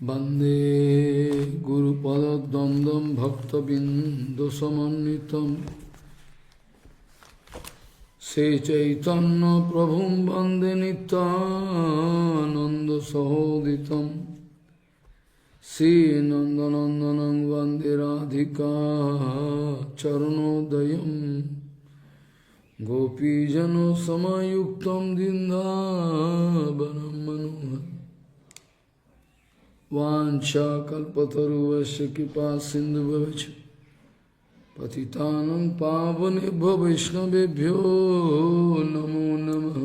वंदे गुरुपद्वंद्वं भक्तबिंदुसमन्वितं श्रीचैतन्यप्रभुं वन्दे नित्यानन्दसहोदितं श्रीनन्दनन्दनं वन्दे राधिका चरणोदयं गोपीजनसमायुक्तं बिन्दावनं मनोहरम् वाञ्छाकल्पतरुवस्य कृपा सिन्धुभ्यश्च पतितानं पावनेभ्यो वैष्णवेभ्यो नमो नमः।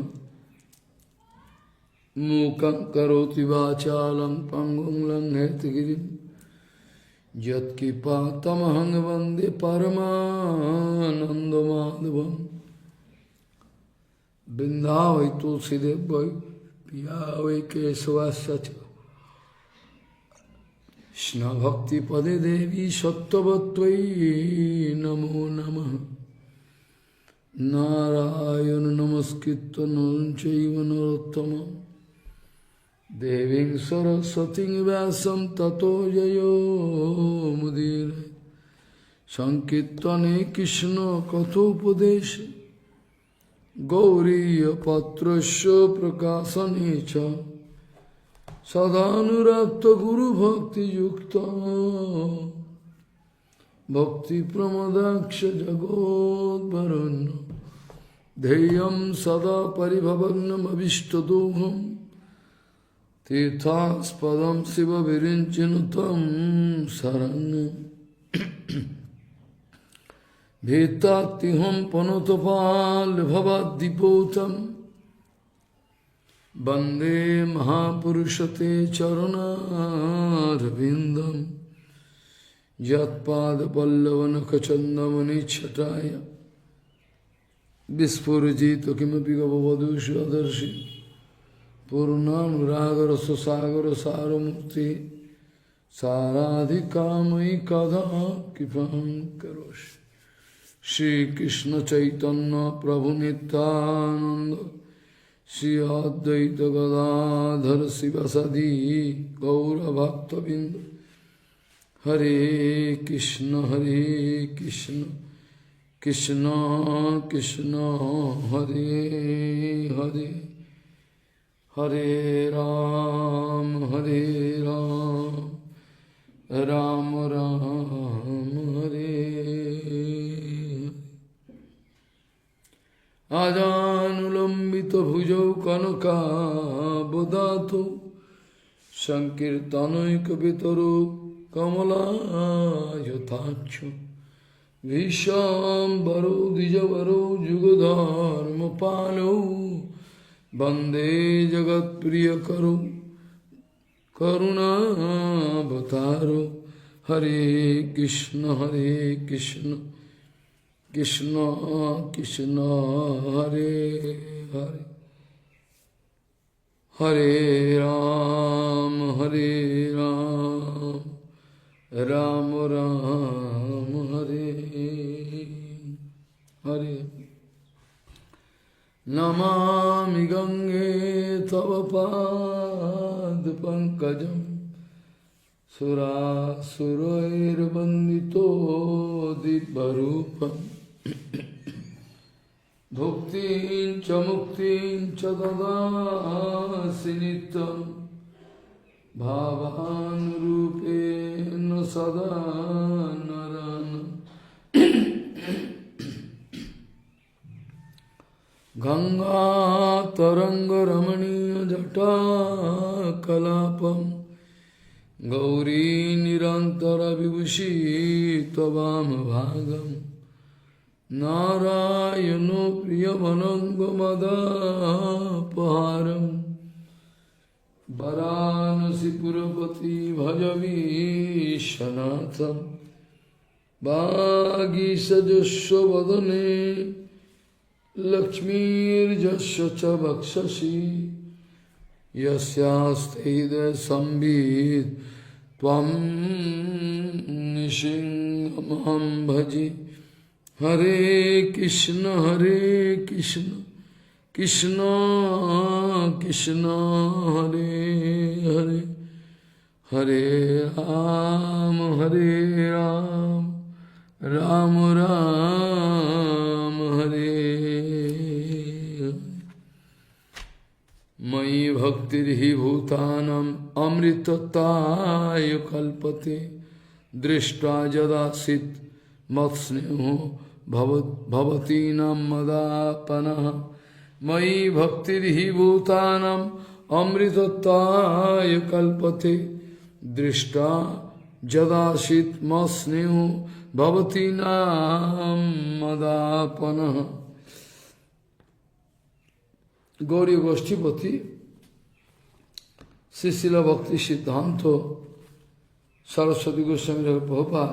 मूकं करोति वाचालं पङ्गुं लङ्घयतिगिरिं यत्कृपातमहं वन्दे परमानन्दमाधवम्। वृन्दावै तुलसीदेव वै पिया वै केशवस्य च कृष्ण भक्ति पदे देवी सत्ववत्त्वयि नमो नमः। नारायण नमस्कृत्य नरं चैव नरोत्तमं देवीं सरस्वतीं व्यासं ततो जयो मुदीरये। संकीर्तने कृष्ण कथोपदेशे गौरीयपत्रस्य प्रकाशने च सदानुरक्त गुरु भक्ति युक्त भक्ति प्रमदाक्ष जगोद्वरुण्य ध्येयं सदा परिभवग्नमभिष्टदोहं तीर्थास्पदं शिवविरिञ्चिनुतं शरण्यं भीतात्तिहं पनुतपाल्भवाद्दिपोतम् वन्दे महापुरुषते चरणारविन्दं यत्पादपल्लवनखचन्दमनिच्छटाय विस्फुरजित किमपि गववधूष्वदर्शि पूर्णानुरागरससागरसारमूर्ति साराधिकामयि कदा कृपां करोषि। श्रीकृष्ण चैतन्य प्रभु नित्यानन्द श्री अद्वैत गदाधर शिवसदि गौरभक्तबिंद हरे कृष्ण कृष्ण कृष्ण हरे हरे हरे राम राम राम हरे आजानुलंबित भुजौ कनकाबदातो संकीर्तनैकवितरो कमलायताक्षो विश्वाम्बरो द्विजवरो जुगधर्मपालो वन्दे जगत्प्रियकरो करुणावतारो। हरे कृष्ण कृष्ण कृष्ण हरे हरे हरे राम राम राम हरे हरे। नमामि गंगे तव पादपङ्कजं सुरासुरैर्वन्दितो दिव्यरूपम् भुक्तिं च मुक्तिं च ददासि नित्यं भावानुरूपेण सदा नरान्। गङ्गातरङ्गरमणीयजटाकलापं गौरी निरन्तरविभूषी त्ववामभागम् नारायणो प्रियमनङ्गमदापहारं वरानसीपुरपति भजवीशनाथं वागीसजस्वदने लक्ष्मीर्यस्य च वक्षसि यस्यास्ते हृदयसंवित् त्वं नृसिंहमहं भजे। हरे कृष्ण कृष्ण कृष्ण हरे हरे हरे राम राम राम हरे हरे। मयि भक्तिर्हि भूतानाम् अमृतत्वाय कल्पते दृष्ट्वा यदासित मत्स्नेहो भवतीनां मदापनः। मयि भक्तिर्हि भूतानाम् अमृतत्वाय कल्पते दृष्ट्वा यदासित मत्स्नेहो भवतीनां मदापनः। गौरी गोष्ठीपति श्री शिल भक्ति सिद्धांत सरस्वती गोस्वामी प्रभुपाद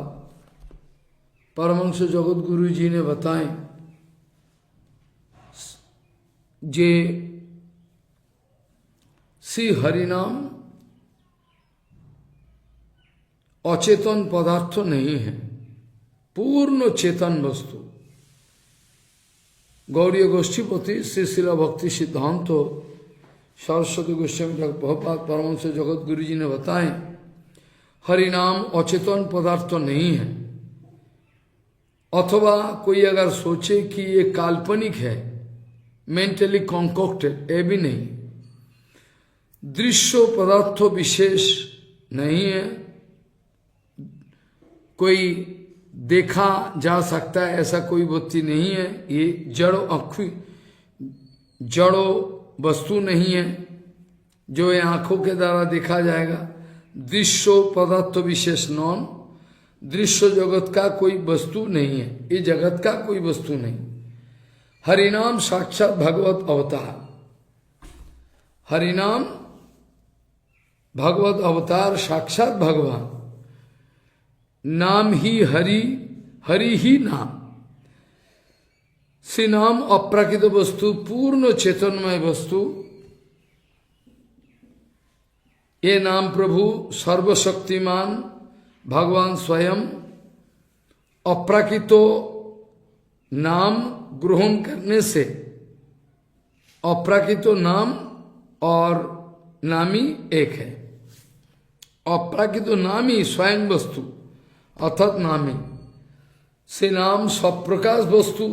परमहंस जगत गुरु जी ने बताए जे श्री हरिनाम अचेतन पदार्थ नहीं है, पूर्ण चेतन वस्तु। गौड़ीय गोष्ठीपति श्री शिल भक्ति सिद्धांत सरस्वती गोस्वामी प्रभुपाद परमहंस जगत गुरु जी ने बताए हरिनाम अचेतन पदार्थ नहीं है। अथवा कोई अगर सोचे कि ये काल्पनिक है, मेंटली कॉन्कॉक्टेड, ये भी नहीं। दृश्य पदार्थ विशेष नहीं है, कोई देखा जा सकता है ऐसा कोई वस्तु नहीं है। ये जड़ो वस्तु नहीं है जो ये आंखों के द्वारा देखा जाएगा। दृश्य पदार्थ विशेष नॉन, दृश्य जगत का कोई वस्तु नहीं है, ये जगत का कोई वस्तु नहीं। हरिनाम साक्षात भगवत अवतार, हरिनाम भगवत अवतार साक्षात भगवान। नाम ही हरि, हरि ही नाम। श्री नाम अप्राकृत वस्तु, पूर्ण चेतनमय वस्तु। ये नाम प्रभु सर्वशक्तिमान भगवान स्वयं अप्राकृतो नाम ग्रहण करने से, अप्राकृतो नाम और नामी एक है। अप्राकृतो नामी स्वयं वस्तु अर्थात नामी से नाम स्वप्रकाश वस्तु।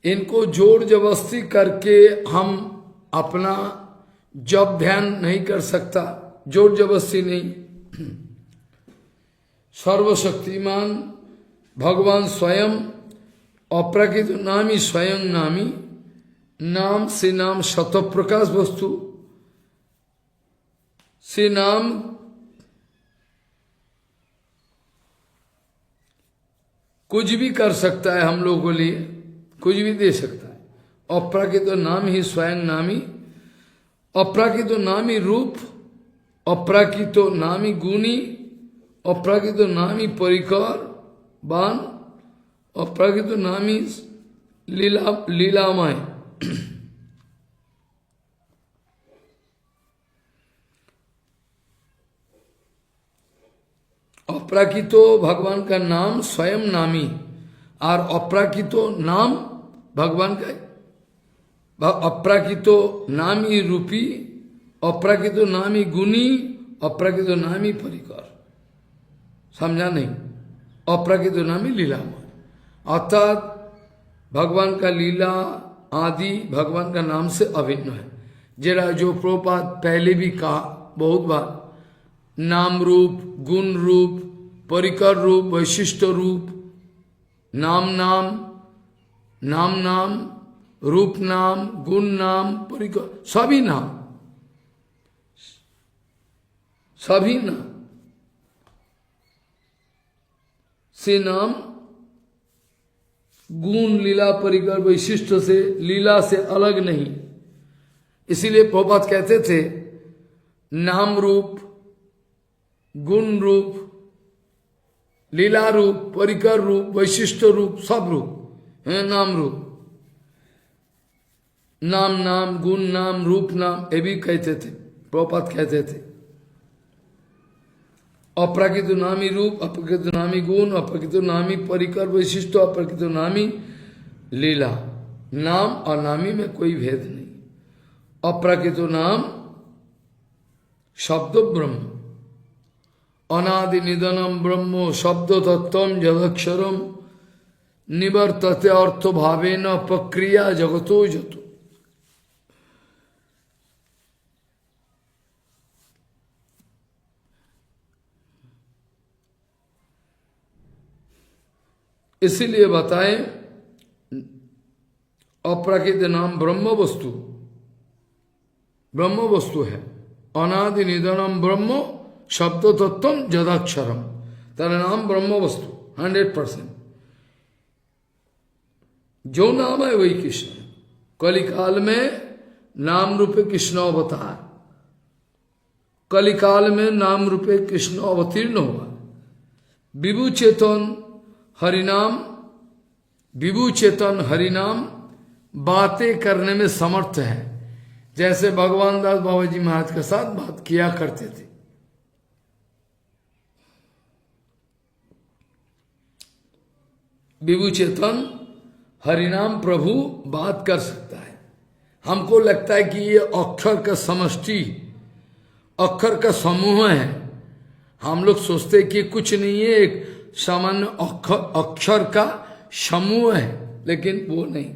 इनको जोड़ जबरदस्ती करके हम अपना जब ध्यान नहीं कर सकता, जोड़ जबरदस्ती नहीं। सर्वशक्तिमान भगवान स्वयं अप्राकृत नामी स्वयं नामी। नाम से नाम शतप्रकाश वस्तु से नाम कुछ भी कर सकता है, हम लोगों के लिए कुछ भी दे सकता है। अप्राकृत नाम ही स्वयं नामी, अप्राकृत नामी रूप, अप्राकृत नामी गुणी, अप्राकृत नामी परिकर बान, अप्राकृत नामी लीलामय। अप्राकृतो भगवान का नाम स्वयं नामी और अप्राकृतो नाम भगवान का, अप्राकृतो नामी रूपी, अप्राकृतो नामी गुणी, अप्राकृतो नामी परिकर। समझा नहीं? अप्राकृतो नामी लीलामय अर्थात भगवान का लीला आदि भगवान का नाम से अभिन्न है। जरा जो प्रभुपाद पहले भी कहा बहुत बार, नाम रूप, गुण रूप, परिकर रूप, वैशिष्ट रूप, नाम नाम, नाम नाम, रूप नाम, गुण नाम, परिकर, सभी नाम, सभी नाम से नाम गुण लीला परिकर वैशिष्ट से, लीला से अलग नहीं। इसीलिए प्रभुपाद कहते थे नाम रूप, गुण रूप, लीला रूप, परिकर रूप, वैशिष्ट रूप, सब रूप है नाम रूप। नाम नाम, गुण नाम, रूप नाम, ये भी कहते थे, प्रभुपाद कहते थे। अप्राकृत नामी रूप, अप्राकृत नामी गुण, अप्राकृत नामी परिकर वैशिष्ट, अप्राकृत नामी लीला। नाम और नामी में कोई भेद नहीं। अप्राकृत नाम शब्द ब्रह्म, अनादि निधनम ब्रह्मो शब्द तत्व जदक्षरम निवर्तते अर्थ भावे न प्रक्रिया जगतो जतो। इसीलिए बताएं अप्राकृत नाम ब्रह्म वस्तु, ब्रह्म वस्तु है। अनादि निधनम ब्रह्म शब्द तत्व जदाक्षरम, तेरा नाम ब्रह्म वस्तु 100%। जो नाम है वही कृष्ण। कलिकाल में नाम रूपे कृष्ण अवतार, कलिकाल में नाम रूपे कृष्ण अवतीर्ण हुआ। विभु चेतन हरिनाम, विभु चेतन हरिनाम बातें करने में समर्थ है। जैसे भगवान दास बाबा जी महाराज के साथ बात किया करते थे। विभु चेतन हरिनाम प्रभु बात कर सकता है। हमको लगता है कि ये अक्षर का समष्टि, अक्षर का समूह है। हम लोग सोचते कि कुछ नहीं है, एक सामान्य अक्षर का समूह है, लेकिन वो नहीं।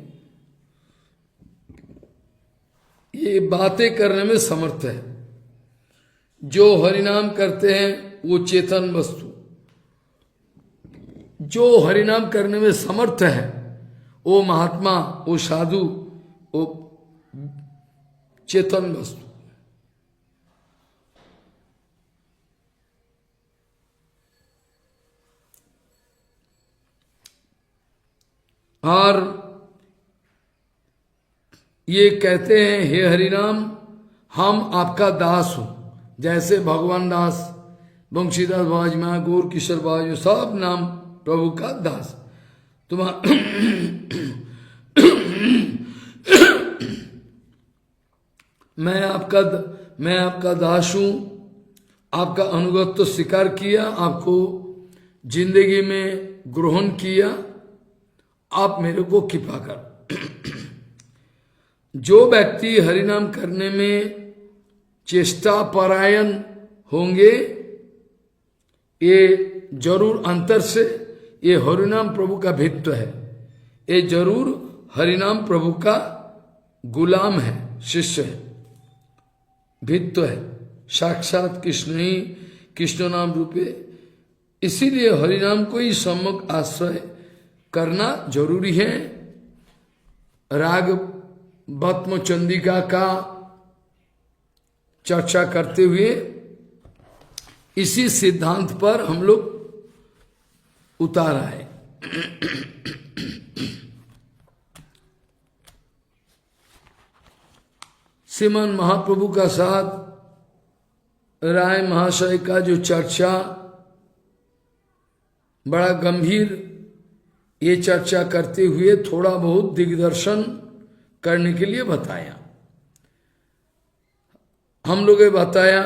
ये बातें करने में समर्थ है। जो हरिनाम करते हैं वो चेतन वस्तु, जो हरिनाम करने में समर्थ है वो महात्मा, वो साधु, वो चेतन वस्तु। और ये कहते हैं हे हरिनाम हम आपका दास हो। जैसे भगवान दास, बंशीदास बाबा जी महाराज, गौर किशोर बाबा जी, सब नाम प्रभु का दास। मैं आपका दास हूं, आपका अनुगत तो स्वीकार किया, आपको जिंदगी में ग्रहण किया, आप मेरे को कृपा कर। जो व्यक्ति हरिनाम करने में चेष्टा परायण होंगे, ये जरूर अंतर से ये हरिनाम प्रभु का भित्व है। ये जरूर हरिनाम प्रभु का गुलाम है, शिष्य है, भित्व है। साक्षात कृष्ण ही कृष्ण नाम रूपे। इसीलिए हरिनाम को ही सम्यक आश्रय करना जरूरी है। राग बत्म चंदिका का चर्चा करते हुए इसी सिद्धांत पर हम लोग उतार आए। श्रीमान महाप्रभु का साथ राय महाशय का जो चर्चा, बड़ा गंभीर ये चर्चा करते हुए थोड़ा बहुत दिग्दर्शन करने के लिए बताया। हम लोग ये बताया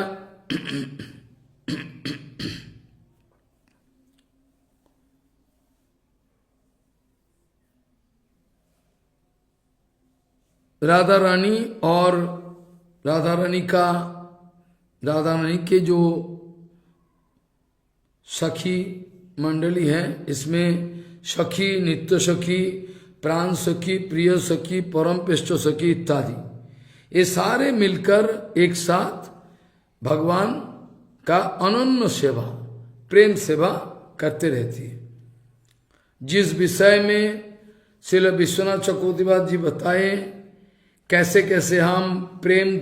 राधा रानी और राधा रानी के जो सखी मंडली है, इसमें सखी, नित्य सखी, प्राण सखी, प्रिय सखी, परम पेष्ट सखी इत्यादि, ये सारे मिलकर एक साथ भगवान का अनन्य सेवा, प्रेम सेवा करते रहती है। जिस विषय में श्रील विश्वनाथ चक्रवर्ती जी बताए कैसे कैसे हम प्रेम,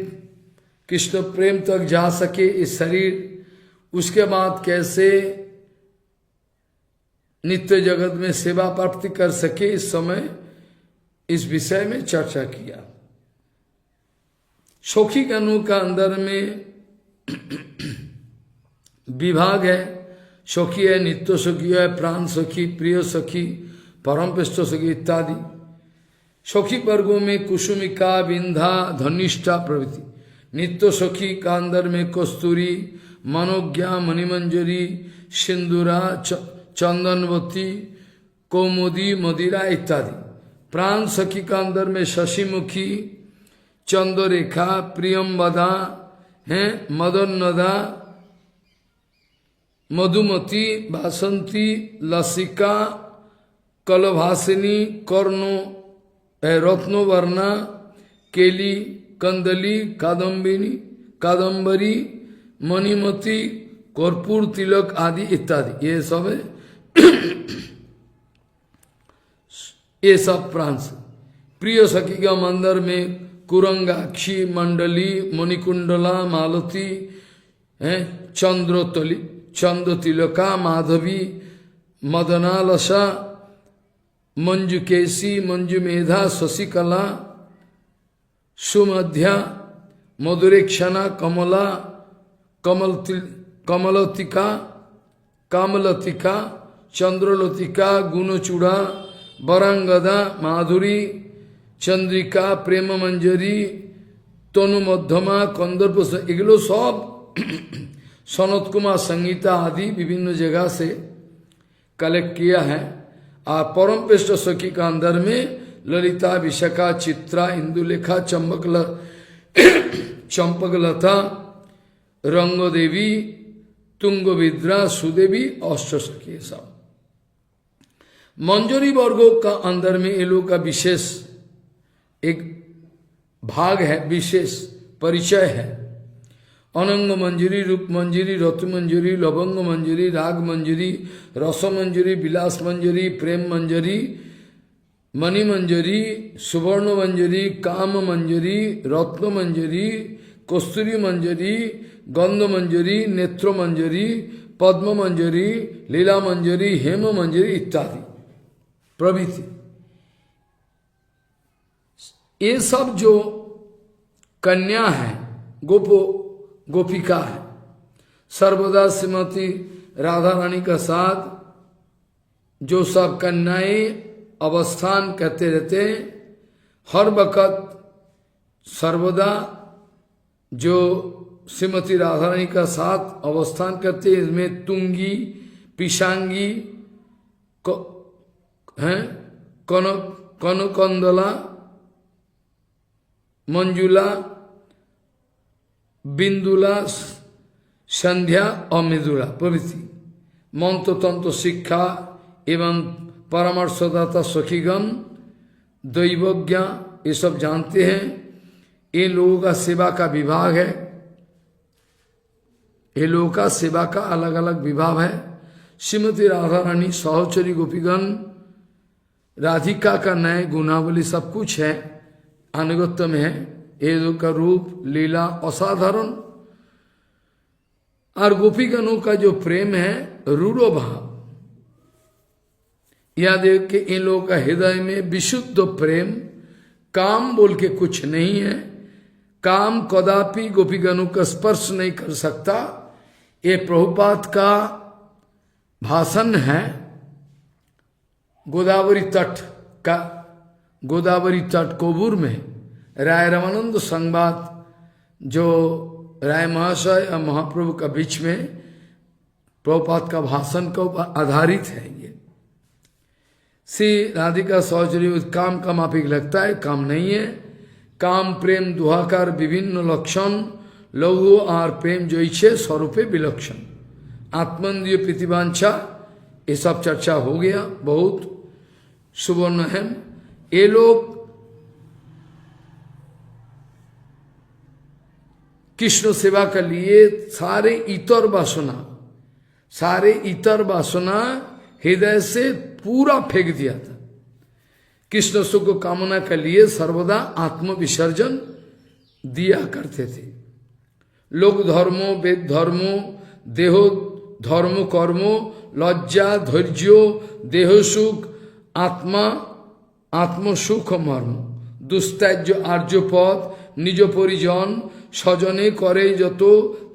कृष्ण प्रेम तक जा सके इस शरीर, उसके बाद कैसे नित्य जगत में सेवा प्राप्ति कर सके, इस समय इस विषय में चर्चा किया। सखी गणों का अंदर में विभाग है। सखी है, नित्य सखी है, प्राण सखी, प्रिय सखी, परम पेष्ट सखी इत्यादि। सखी वर्गों में कुसुमिका, बिंधा, धनिष्ठा प्रभृति। नित्य सखी का अंदर में कस्तूरी, मनोज्ञा, मणिमंजरी, सिंदूरा, चंदनवती, कौमुदी, मदिरा इत्यादि। प्राण सखी का अंदर में शशिमुखी, चंद्ररेखा, प्रियंवदा है, मदन्नदा, मधुमती वासंती लसिका कलभासिनी कर्णो रत्नवर्णा केली कंदली कादम्बरी मणिमती कर्पूर तिलक आदि इत्यादि, ये सब है। ये सब प्रांश प्रिय सखी का मंदिर में कुरंगाक्षी मंडली मणिकुंडला मालती है, चंद्र तिलका माधवी मदनालसा मंजुकेशी मंजुमेधा शशिकला सुमध्या मधुरेक्षणा कमला कामलतिका चंद्रलतिका गुणचूड़ा बरांगदा माधुरी चंद्रिका प्रेम मंजरी तनु मध्यमा कंदर्प, एगुलो सब सनत कुमार संगीता आदि विभिन्न जगह से कलेक्ट किया है। और परम श्रेष्ठ सखी का अंदर में ललिता विशाखा चित्रा इंदुलेखा चंपकलता रंगदेवी तुंगविद्रा सुदेवी अष्ट सखी सब। मंजरी वर्गों का अंदर में ये लोग का विशेष एक भाग है, विशेष परिचय है। अनंग मंजरी, रूप मंजरी, रतु मंजरी, लवंग मंजरी, राग मंजरी, रस मंजरी, विलास मंजरी, प्रेम मंजरी, मणि मंजरी, सुवर्ण मंजरी, काम मंजरी, रत्न मंजरी, कस्तूरी मंजरी, गंध मंजरी, नेत्र मंजरी, पद्म मंजरी, लीला मंजरी, हेम मंजरी इत्यादि प्रभृति। ये सब जो कन्या है, गोपिका है, सर्वदा श्रीमती राधा रानी का साथ जो सब कन्याएं अवस्थान करते रहते हैं, हर वक़्त सर्वदा जो श्रीमती राधा रानी का साथ अवस्थान करते हैं, इसमें तुंगी, पिशांगी कनकंदला, मंजुला, बिंदुला, संध्या और मृदुला प्रभृति मंत्र तंत्र शिक्षा एवं परामर्शदाता सखीगण दैवज्ञा ये सब जानते हैं। ये लोगों का सेवा का विभाग है, ये लोगों का सेवा का अलग अलग विभाग है। श्रीमती राधा रानी सहचरी गोपीगण राधिका का नए गुणावली सब कुछ है, अनुगत्य में है। ये लोग का रूप लीला असाधारण, और गोपीगणों का जो प्रेम है रूढ़ो भाव। यह देख के इन लोगों का हृदय में विशुद्ध प्रेम, काम बोल के कुछ नहीं है। काम कदापि गोपीगणों का स्पर्श नहीं कर सकता। ये प्रभुपाद का भाषण है गोदावरी तट का, गोदावरी तट कोबूर में राय रामानंद संवाद जो राय महाशय और महाप्रभु का बीच में प्रभुपाद का भाषण को आधारित है। ये श्री राधिका सहचरी काम का माफिक लगता है, काम नहीं है। काम प्रेम दुहाकार विभिन्न लक्षण लघु और प्रेम जो इच्छे स्वरूपे विलक्षण आत्मंदीय प्रीतिवांछा, ये सब चर्चा हो गया, बहुत सुवर्ण है। ये लोग कृष्ण सेवा के लिए सारे इतर वासना हृदय से पूरा फेंक दिया था। कृष्ण सुख को कामना के लिए सर्वदा आत्म विसर्जन दिया करते थे। लोक धर्मो वेद धर्मो देहो धर्म कर्मो लज्जा धैर्य देह सुख आत्म सुख मर्म दुस्त्याज्य आर्य पद निज परिजन सजने करे जत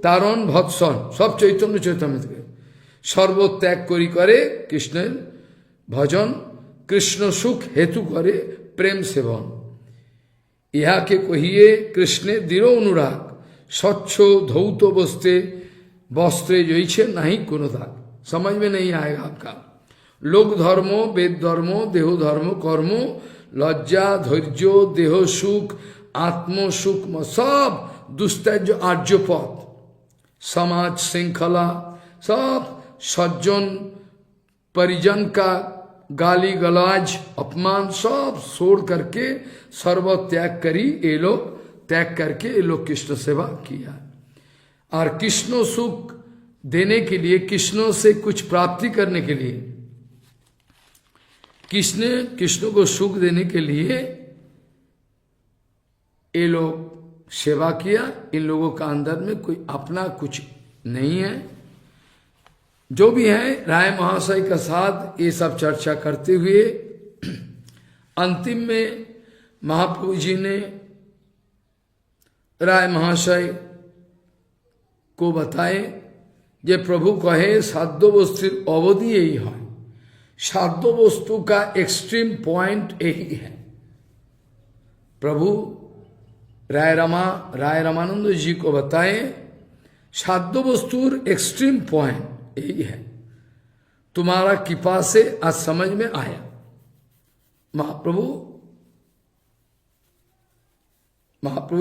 तारण भत्सन सब चैतन्य चैतन्य सर्वत्याग करी करे कृष्णेर भजन कृष्ण सुख हेतु करे प्रेम सेवन। यह के कहिए कृष्णे दृढ़ अनुराग स्वच्छ धौत वस्त्रे जो इच्छे नहीं कोनो दाग। समझ में नहीं आएगा आपका। लोक धर्मो वेद धर्मो देहो धर्म कर्मो लज्जा धैर्य देह सुख आत्म सुख सब दुस्त्याज्य आर्य पद समाज श्रृंखला सब सज्जन परिजन का गाली गलाज अपमान सब छोड़ करके सर्व त्याग करी, ये लोग त्याग करके ये लोग कृष्ण सेवा किया। और कृष्ण सुख देने के लिए, कृष्ण से कुछ प्राप्ति करने के लिए, कृष्ण को सुख देने के लिए ये लोग सेवा किया। इन लोगों का अंदर में कोई अपना कुछ नहीं है। जो भी है राय महाशय के साथ ये सब चर्चा करते हुए अंतिम में महाप्रभु जी ने राय महाशय को बताए, जे प्रभु कहे साध्य वस्तु अवधि यही है, साध्य वस्तु का एक्सट्रीम पॉइंट यही है। प्रभु राय रामानंद जी को बताए साध्य वस्तुर एक्सट्रीम पॉइंट यही है। तुम्हारा कृपा से आज समझ में आया। महाप्रभु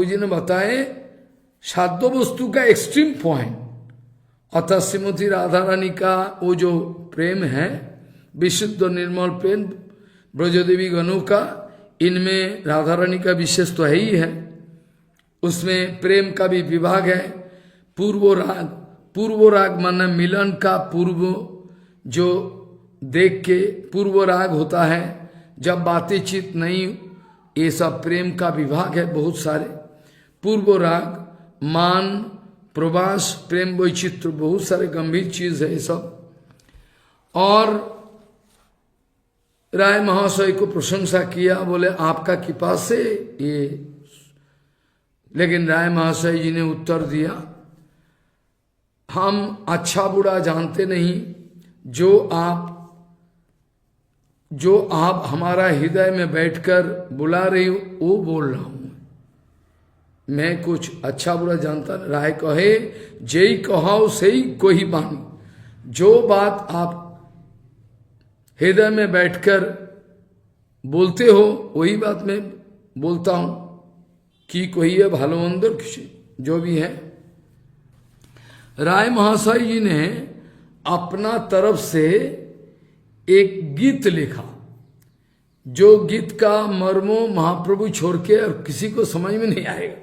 जी ने बताए साध्य वस्तु का एक्सट्रीम पॉइंट, अतः श्रीमती राधा रानी का वो जो प्रेम है, विशुद्ध निर्मल प्रेम ब्रजदेवी गणों का, इनमें राधा रानी का विशेष तो है ही है। उसमें प्रेम का भी विभाग है। पूर्व राग माना मिलन का पूर्व, जो देख के पूर्व राग होता है, जब बातें चित नहीं, ये सब प्रेम का विभाग है बहुत सारे। पूर्व राग, मान, प्रवास, प्रेम वैचित्र, बहुत सारे गंभीर चीज है ये सब। और राय महाशय को प्रशंसा किया, बोले आपका कृपा से ये। लेकिन राय महाशय जी ने उत्तर दिया, हम अच्छा बुरा जानते नहीं, जो आप हमारा हृदय में बैठकर बुला रही हो वो बोल रहा हूं मैं, कुछ अच्छा बुरा जानता नहीं। राय कहे जय कहो सही कोई बानी, जो बात आप हृदय में बैठकर बोलते हो वही बात मैं बोलता हूं, कि कोई है भालो अंदर जो भी है। राय महाशय जी ने अपना तरफ से एक गीत लिखा, जो गीत का मर्मो महाप्रभु छोड़ के और किसी को समझ में नहीं आएगा,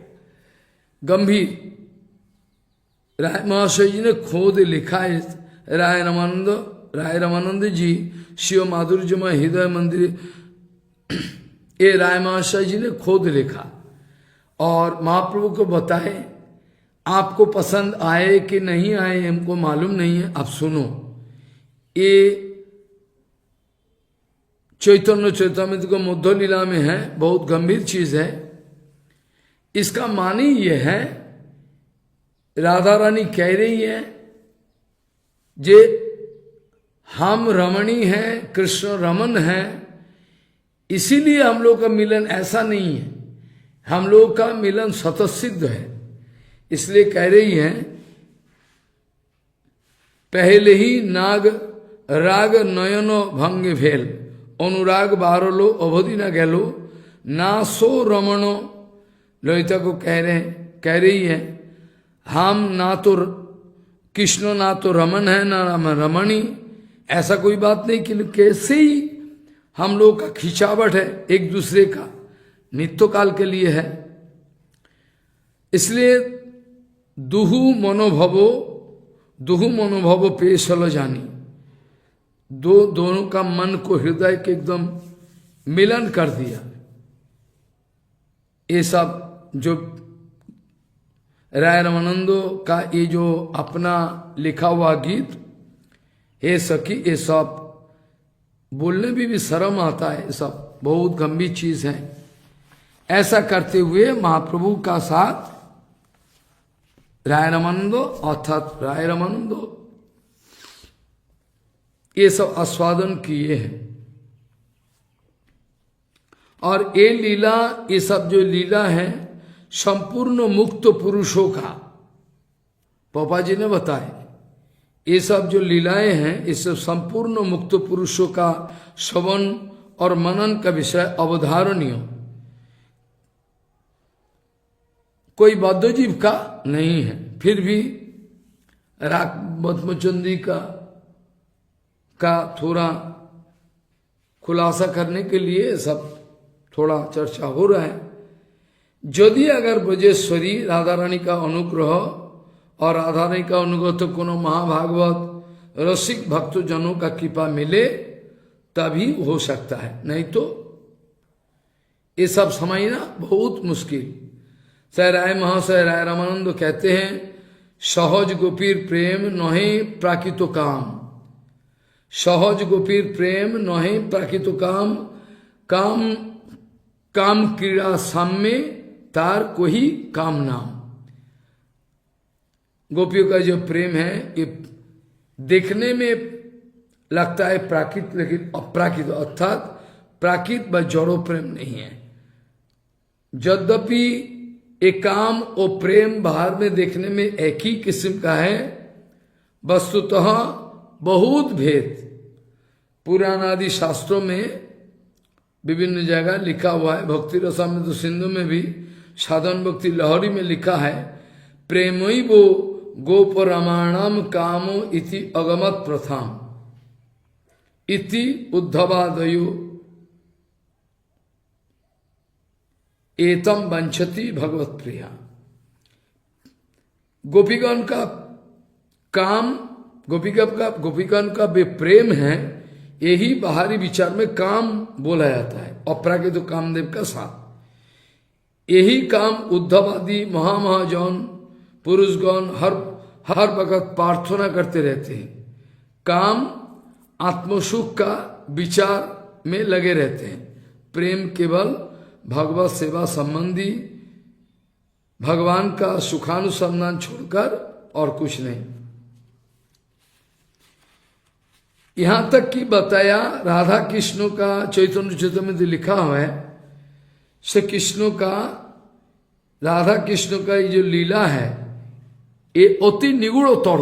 गंभीर। राय महाशय जी ने खुद लिखा है। राय रामानंद जी शिव माधुर्यमय हृदय मंदिर, ये राय महाशय जी ने खुद लिखा और महाप्रभु को बताए। आपको पसंद आए कि नहीं आए हमको मालूम नहीं है, आप सुनो। ये चैतन्य चैतन्य को मध्य लीला में है, बहुत गंभीर चीज है। इसका मानी ये है, राधा रानी कह रही है जे हम रमणी हैं, कृष्ण रमन है, इसीलिए हम लोग का मिलन ऐसा नहीं है, हम लोग का मिलन स्वतःसिद्ध है। इसलिए कह रही है, पहले ही नाग राग नयनो भंग भेल, अनुराग बारलो अवधि न गेलो, ना सो रमणो। ललिता को कह रही है, हम ना तो कृष्ण ना तो रमन है ना रमणी, ऐसा कोई बात नहीं। कि कैसे ही हम लोग का खिंचावट है एक दूसरे का, नित्य काल के लिए है। इसलिए दुहु मनोभवो पेशल जानी, दोनों का मन को हृदय के एकदम मिलन कर दिया। ये सब जो राय रामानंदो का ये जो अपना लिखा हुआ गीत, हे सखी, ये सब बोलने में भी शर्म आता है, ये सब बहुत गंभीर चीज है। ऐसा करते हुए महाप्रभु का साथ राय रामानंदो अर्थात राय रामानंदो ये सब आस्वादन किए हैं। और ये लीला, ये सब जो लीला है संपूर्ण मुक्त पुरुषों का, पापा जी ने बताए, ये सब जो लीलाएं हैं ये सब संपूर्ण मुक्त पुरुषों का श्रवण और मनन का विषय अवधारणीय, कोई बद्धजीव का नहीं है। फिर भी राग बदमचंदी का का थोड़ा खुलासा करने के लिए सब थोड़ा चर्चा हो रहा है। यदि अगर ब्रजेश्वरी राधा रानी का अनुग्रह और राधा रानी का अनुग्रह तो कोनो महाभागवत रसिक भक्तजनों का कृपा मिले तभी हो सकता है, नहीं तो ये सब समझना बहुत मुश्किल। सह राय महाशय राय रामानंद कहते हैं, सहज गोपीर प्रेम नहे प्राकृत काम, सहज गोपीर प्रेम नहे प्राकृत काम, काम काम क्रीड़ा साम्य तार कोई काम नाम। गोपियों का जो प्रेम है ये देखने में लगता है प्राकृत, लेकिन अप्राकृत अर्थात प्राकृत व जड़ो प्रेम नहीं है। यद्यपि एक काम और प्रेम बाहर में देखने में एक ही किस्म का है, वस्तुतः बहुत भेद। पुराण आदि शास्त्रों में विभिन्न जगह लिखा हुआ है, भक्ति रसामृत सिंधु में भी, साधन भक्ति लहरी में लिखा है, प्रेमई वो गोप रामायणम कामो इति अगमत प्रथाम इति उद्धवादयो एतम वंशति भगवत प्रिया। गोपीगण का काम, गोपीगण का वे प्रेम है, यही बाहरी विचार में काम बोला जाता है, अप्राकृत कामदेव का साथ। यही काम उद्धवादी महामहाजन पुरुषगण हर वक्त प्रार्थना करते रहते हैं। काम आत्मसुख का विचार में लगे रहते हैं, प्रेम केवल भगवत सेवा संबंधी भगवान का सुखानुसंधान छोड़कर और कुछ नहीं। यहां तक कि बताया राधा कृष्णों का चैतन्य चैतन्य में लिखा हुआ है, श्री कृष्णों का राधा कृष्ण का ये जो लीला है ये अति निगूढ़ तौर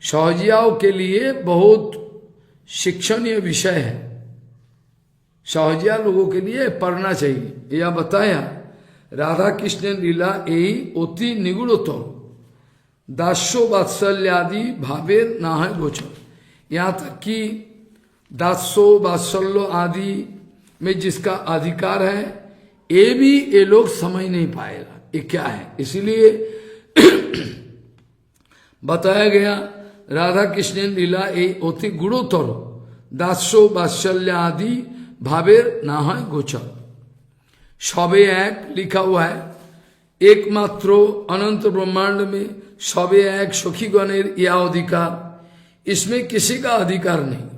सहजियाओं के लिए बहुत शिक्षणीय विषय है, सहजिया लोगों के लिए पढ़ना चाहिए। यह बताया राधा कृष्ण लीला यही अति निगूढ़ तौर दास्यो वात्सल्यादि भावे ना है गोचर। यहाँ तक कि दास्यो वात्सल्य आदि में जिसका अधिकार है ये भी ये लोग समझ नहीं पाएगा ये क्या है। इसीलिए बताया गया राधा कृष्ण लीला ये अति गुणोत्तर दास्यो वात्सल्य आदि भावेर ना है गोचर। सबे एक लिखा हुआ है, एकमात्र अनंत ब्रह्मांड में सबे एक सखीगणेर यह अधिकार, इसमें किसी का अधिकार नहीं।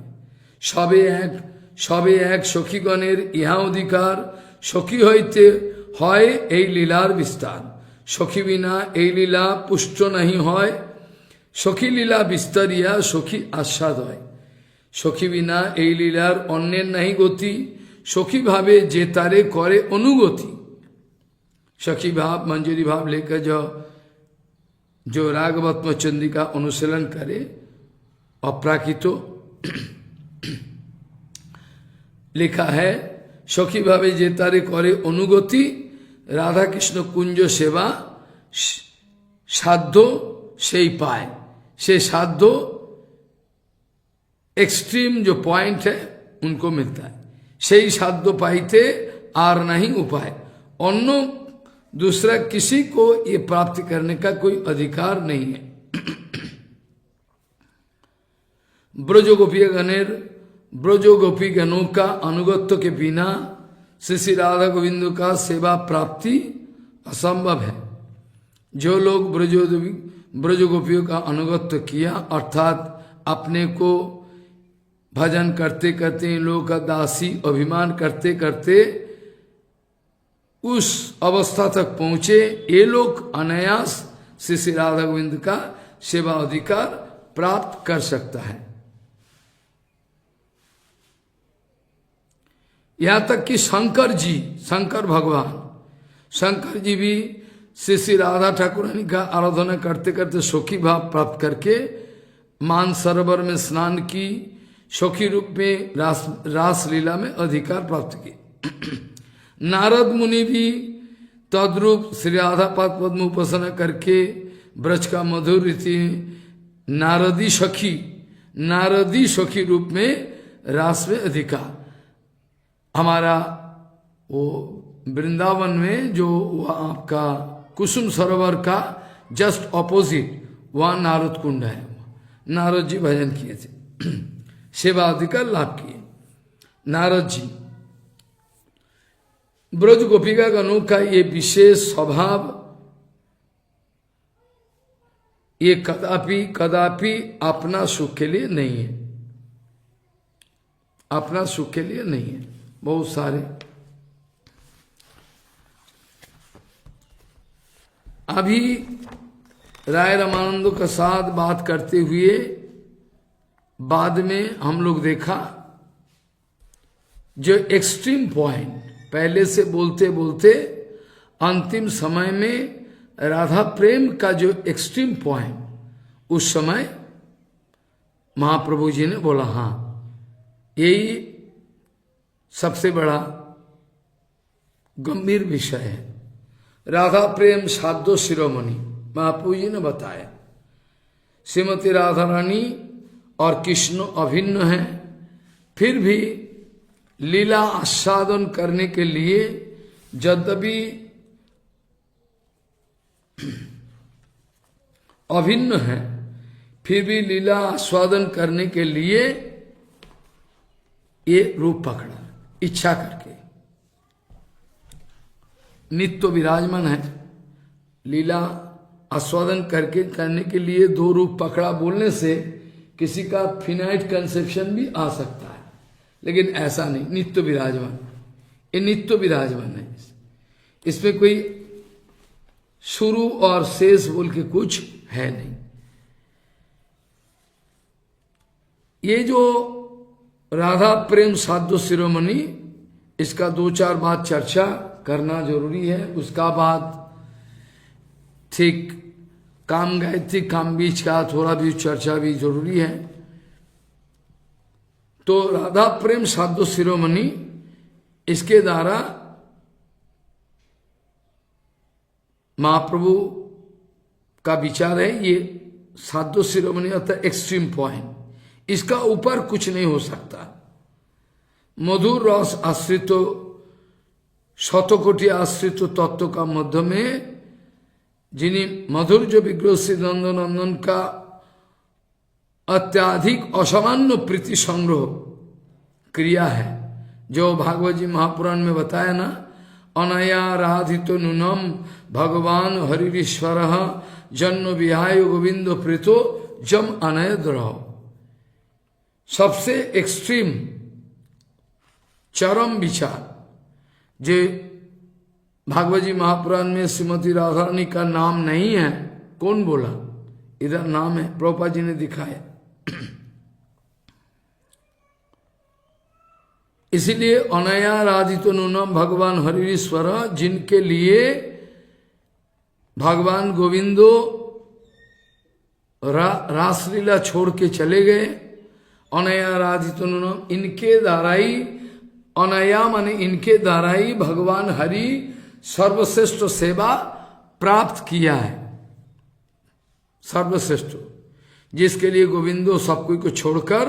सबे एक सखीगणेर यह अधिकार, सखी हईते হয় এই লীলার বিস্তার, सखी बिना এই লীলা पुष्ट नहीं হয়, सखी लीला विस्तारिया सखी आस्वाद হয়। सखी बिना এই লীলার অন্যের नहीं गति, सखी भावे जे तारे करे अनुगति। सखी भाव मंजरी भाव लेकर जो रागवत्म चंदी का अनुशीलन करे अप्राकृतो लिखा है, सखी भावे जे तारे करे अनुगति, राधा कृष्ण कुंज सेवा साध्य से पाए। से साध्य एक्सट्रीम जो पॉइंट है उनको मिलता है, से ही साध्य पाइते आर नहीं उपाय। अन्य दूसरा किसी को ये प्राप्ति करने का कोई अधिकार नहीं है। ब्रज गोपी गणों का अनुगत्य के बिना श्री राधा गोविंद का सेवा प्राप्ति असंभव है। जो लोग ब्रज गोपियों का अनुगत्य किया अर्थात अपने को भजन करते करते इन लोगों का दासी अभिमान करते करते उस अवस्था तक पहुंचे, ये लोग अनायास श्री राधा गोविंद का सेवा अधिकार प्राप्त कर सकता है। यहां तक कि शंकर भगवान, शंकर जी भी श्री राधा ठाकुरानी का आराधना करते करते सखी भाव प्राप्त करके मान सरोवर में स्नान की, सखी रूप में रास लीला में अधिकार प्राप्त की। नारद मुनि भी तद्रूप श्री राधा पाद पद्म उपासना करके ब्रज का मधुर रीति नारदी सखी नारदी सखी रूप में रास में अधिकार। हमारा वो वृंदावन में जो वह आपका कुसुम सरोवर का जस्ट ऑपोजिट वहाँ नारद कुंड है, नारद जी भजन किए थे, सेवा अधिकार लाभ किए नारद जी। ब्रज गोपिका गणों का ये विशेष स्वभाव, ये कदापि कदापि अपना सुख के लिए नहीं है, अपना सुख के लिए नहीं है। बहुत सारे अभी राय रामानंद के साथ बात करते हुए बाद में हम लोग देखा जो एक्सट्रीम पॉइंट पहले से बोलते बोलते अंतिम समय में राधा प्रेम का जो एक्सट्रीम पॉइंट उस समय महाप्रभु जी ने बोला हाँ यही सबसे बड़ा गंभीर विषय है। राधा प्रेम साधो शिरोमणि महाप्रभु जी ने बताया, श्रीमती राधा रानी और कृष्ण अभिन्न हैं, फिर भी लीला आस्वादन करने के लिए यद्यपि अभिन्न है, फिर भी लीला आस्वादन करने के लिए ये रूप पकड़ा इच्छा करके। नित्य विराजमान है, लीला आस्वादन करने के लिए दो रूप पकड़ा बोलने से किसी का फिनाइट कंसेप्शन भी आ सकता है, लेकिन ऐसा नहीं, नित्य विराजमान, ये नित्य विराजमान है, इसमें कोई शुरू और शेष बोल के कुछ है नहीं। ये जो राधा प्रेम साधो शिरोमणि, इसका दो चार बात चर्चा करना जरूरी है। उसका बाद ठीक काम गायत्री काम बीच का थोड़ा भी चर्चा भी जरूरी है। तो राधा प्रेम साधो शिरोमणि, इसके द्वारा महाप्रभु का विचार है ये साधो शिरोमणि अर्थात एक्सट्रीम पॉइंट, इसका ऊपर कुछ नहीं हो सकता। मधुर रस आश्रित शतकोटि आश्रित तत्व का मध्य में जिन्हें मधुर जो विग्रह श्री नंदन का अत्याधिक असामान्य प्रीति संग्रह क्रिया है, जो भागवत जी महापुराण में बताया ना, अनया राधित नुनम भगवान हरिश्वर जन्म विहाय गोविंद प्रीतो जम अनय द्रह। सबसे एक्सट्रीम चरम विचार जो भागवत जी महापुराण में श्रीमती राधा रानी का नाम नहीं है, कौन बोला? इधर नाम है, प्रभुपाद जी ने दिखाया। इसीलिए अनया राधित नूनम भगवान हरिश्वर, जिनके लिए भगवान गोविंदो रासलीला छोड़ के चले गए, अनया राधित नूनम, इनके द्वारा ही, अनया माने इनके द्वारा ही भगवान हरि सर्वश्रेष्ठ सेवा प्राप्त किया है। सर्वश्रेष्ठ जिसके लिए गोविंदो सब कोई को छोड़कर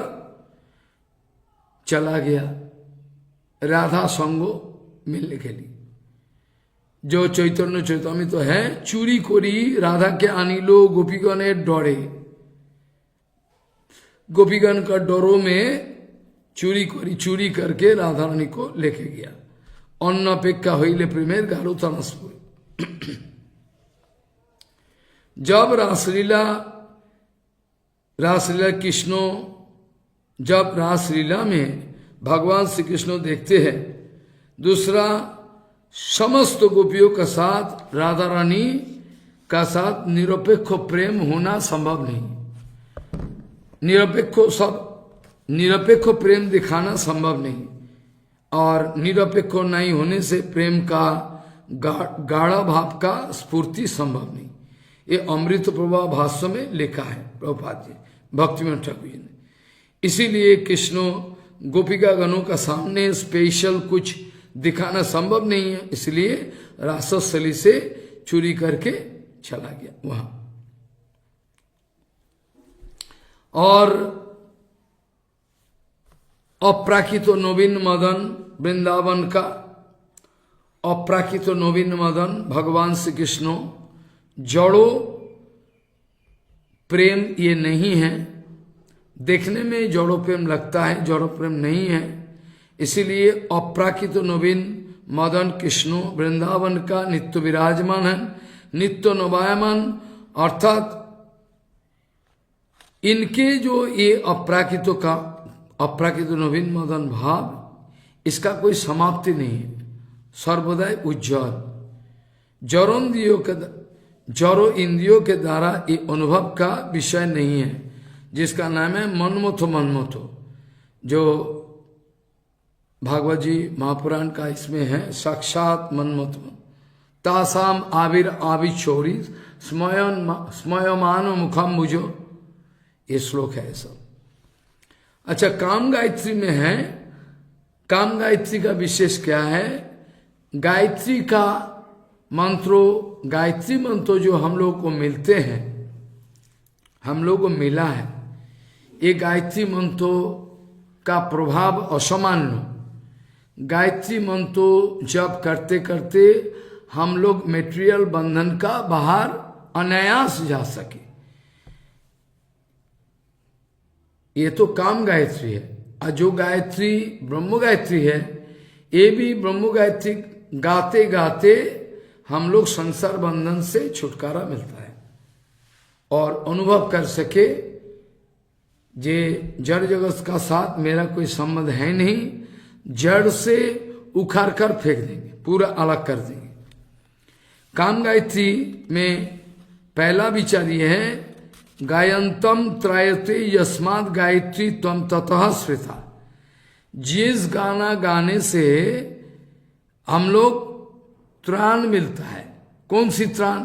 चला गया राधा संगो मिलने के लिए। जो चैतन्य चैतन्य तो है, चूरी कोरी राधा के आनिलो गोपीगणे डरे, गोपीगण का डोरों में चूरी करके राधा रानी को लेके गया। अन्न अपेक्षा हईले प्रेमेर गाढ़ो तनस्पुर। जब रासलीला कृष्ण, जब रासलीला में भगवान श्री कृष्ण देखते हैं, दूसरा समस्त गोपियों का साथ राधा रानी का साथ निरपेक्ष प्रेम होना संभव नहीं। निरपेक्ष प्रेम दिखाना संभव नहीं, और निरपेक्ष नहीं होने से प्रेम का गाढ़ा भाव का स्फूर्ति संभव नहीं। ये अमृत प्रभा भाष्य में लिखा है प्रभुपाद जी, भक्तिविनोद ठाकुर जी ने। इसीलिए कृष्ण गोपिका गणों का सामने स्पेशल कुछ दिखाना संभव नहीं है, इसलिए रासस्थली से चोरी करके चला गया वहां। और अप्राकृत नवीन मदन वृंदावन का, अप्राकृत नवीन मदन भगवान श्री कृष्ण, जड़ो प्रेम ये नहीं है। देखने में जड़ो प्रेम लगता है, जड़ो प्रेम नहीं है। इसीलिए अप्राकृत नवीन मदन कृष्ण वृंदावन का नित्य विराजमान है, नित्य नवायमान। अर्थात इनके जो ये अप्राकृत नवीन मदन भाव, इसका कोई समाप्ति नहीं है, सर्वदा उज्जवल। जड़ो इंद्रियों के द्वारा ये अनुभव का विषय नहीं है, जिसका नाम है मनमथो। जो भागवत जी महापुराण का इसमें है, साक्षात मनमथो तासाम आविचोरी स्मयमान मुखम मुझो, ये श्लोक है सब। अच्छा, काम गायत्री में है, काम गायत्री का विशेष क्या है? गायत्री का मंत्रों, गायत्री मंत्र जो हम लोग को मिलते हैं, हम लोग को मिला है, ये गायत्री मंत्रों का प्रभाव असामान्य। गायत्री मंत्र जप करते करते हम लोग मेटेरियल बंधन का बाहर अनायास जा सके, ये तो काम गायत्री है। और जो गायत्री ब्रह्म गायत्री है, ये भी ब्रह्म गायत्री गाते गाते हम लोग संसार बंधन से छुटकारा मिलता है और अनुभव कर सके जे जड़ जगत का साथ मेरा कोई संबंध है नहीं, जड़ से उखाड़ कर फेंक देंगे, पूरा अलग कर देंगे। काम गायत्री में पहला विचार यह है, गायंतम त्रायते यस्मात् गायत्री त्वं ततः श्रिता। जिस गाना गाने से हम लोग त्राण मिलता है। कौन सी त्राण?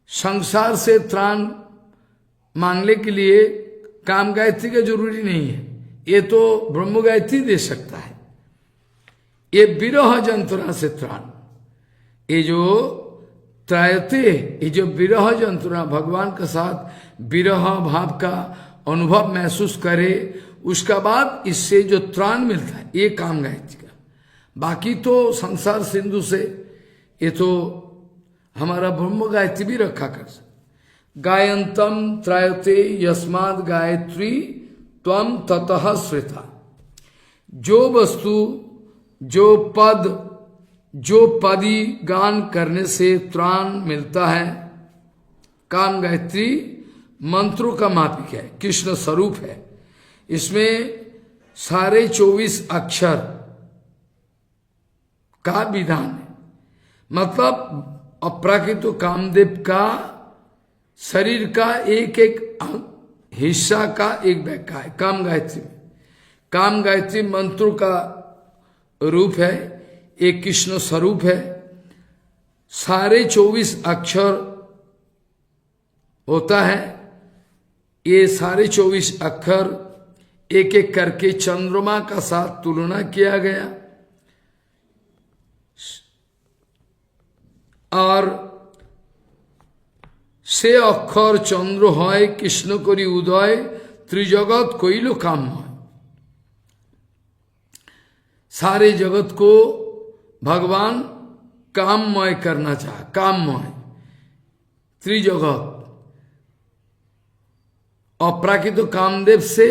संसार से त्राण मांगने के लिए काम गायत्री का जरूरी नहीं है, ये तो ब्रह्म गायत्री दे सकता है। ये विरह जंत्रणा से त्राण, ये जो त्रायते, ये जो विरह जंत्रणा, भगवान के साथ विरह भाव का अनुभव महसूस करे, उसका बाद इससे जो त्राण मिलता है, ये काम गायत्री का। बाकी तो संसार सिंधु से ये तो हमारा ब्रह्म गायत्री भी रखा कर सकते। गायंतम त्रायते यस्मात् गायत्री त्वं ततः श्रिता। जो वस्तु, जो पद, जो पदी गान करने से त्राण मिलता है, काम गायत्री मंत्रों का मापिक है, कृष्ण स्वरूप है। इसमें सारे 24 अक्षर का विधान है। मतलब अप्राकृत कामदेव का शरीर का एक एक हिस्सा का एक व्याख्या है काम गायत्री में। काम गायत्री मंत्रों का रूप है, एक कृष्ण स्वरूप है। सारे 24 अक्षर होता है। ये सारे 24 अक्षर एक एक करके चंद्रमा का साथ तुलना किया गया और से अक्षर चंद्र হয় कृष्ण करी उदय त्रिजगत कइल काममय। सारे जगत को भगवान काममय करना चाहा, काममय त्रिजगत। अप्राकृत कामदेव से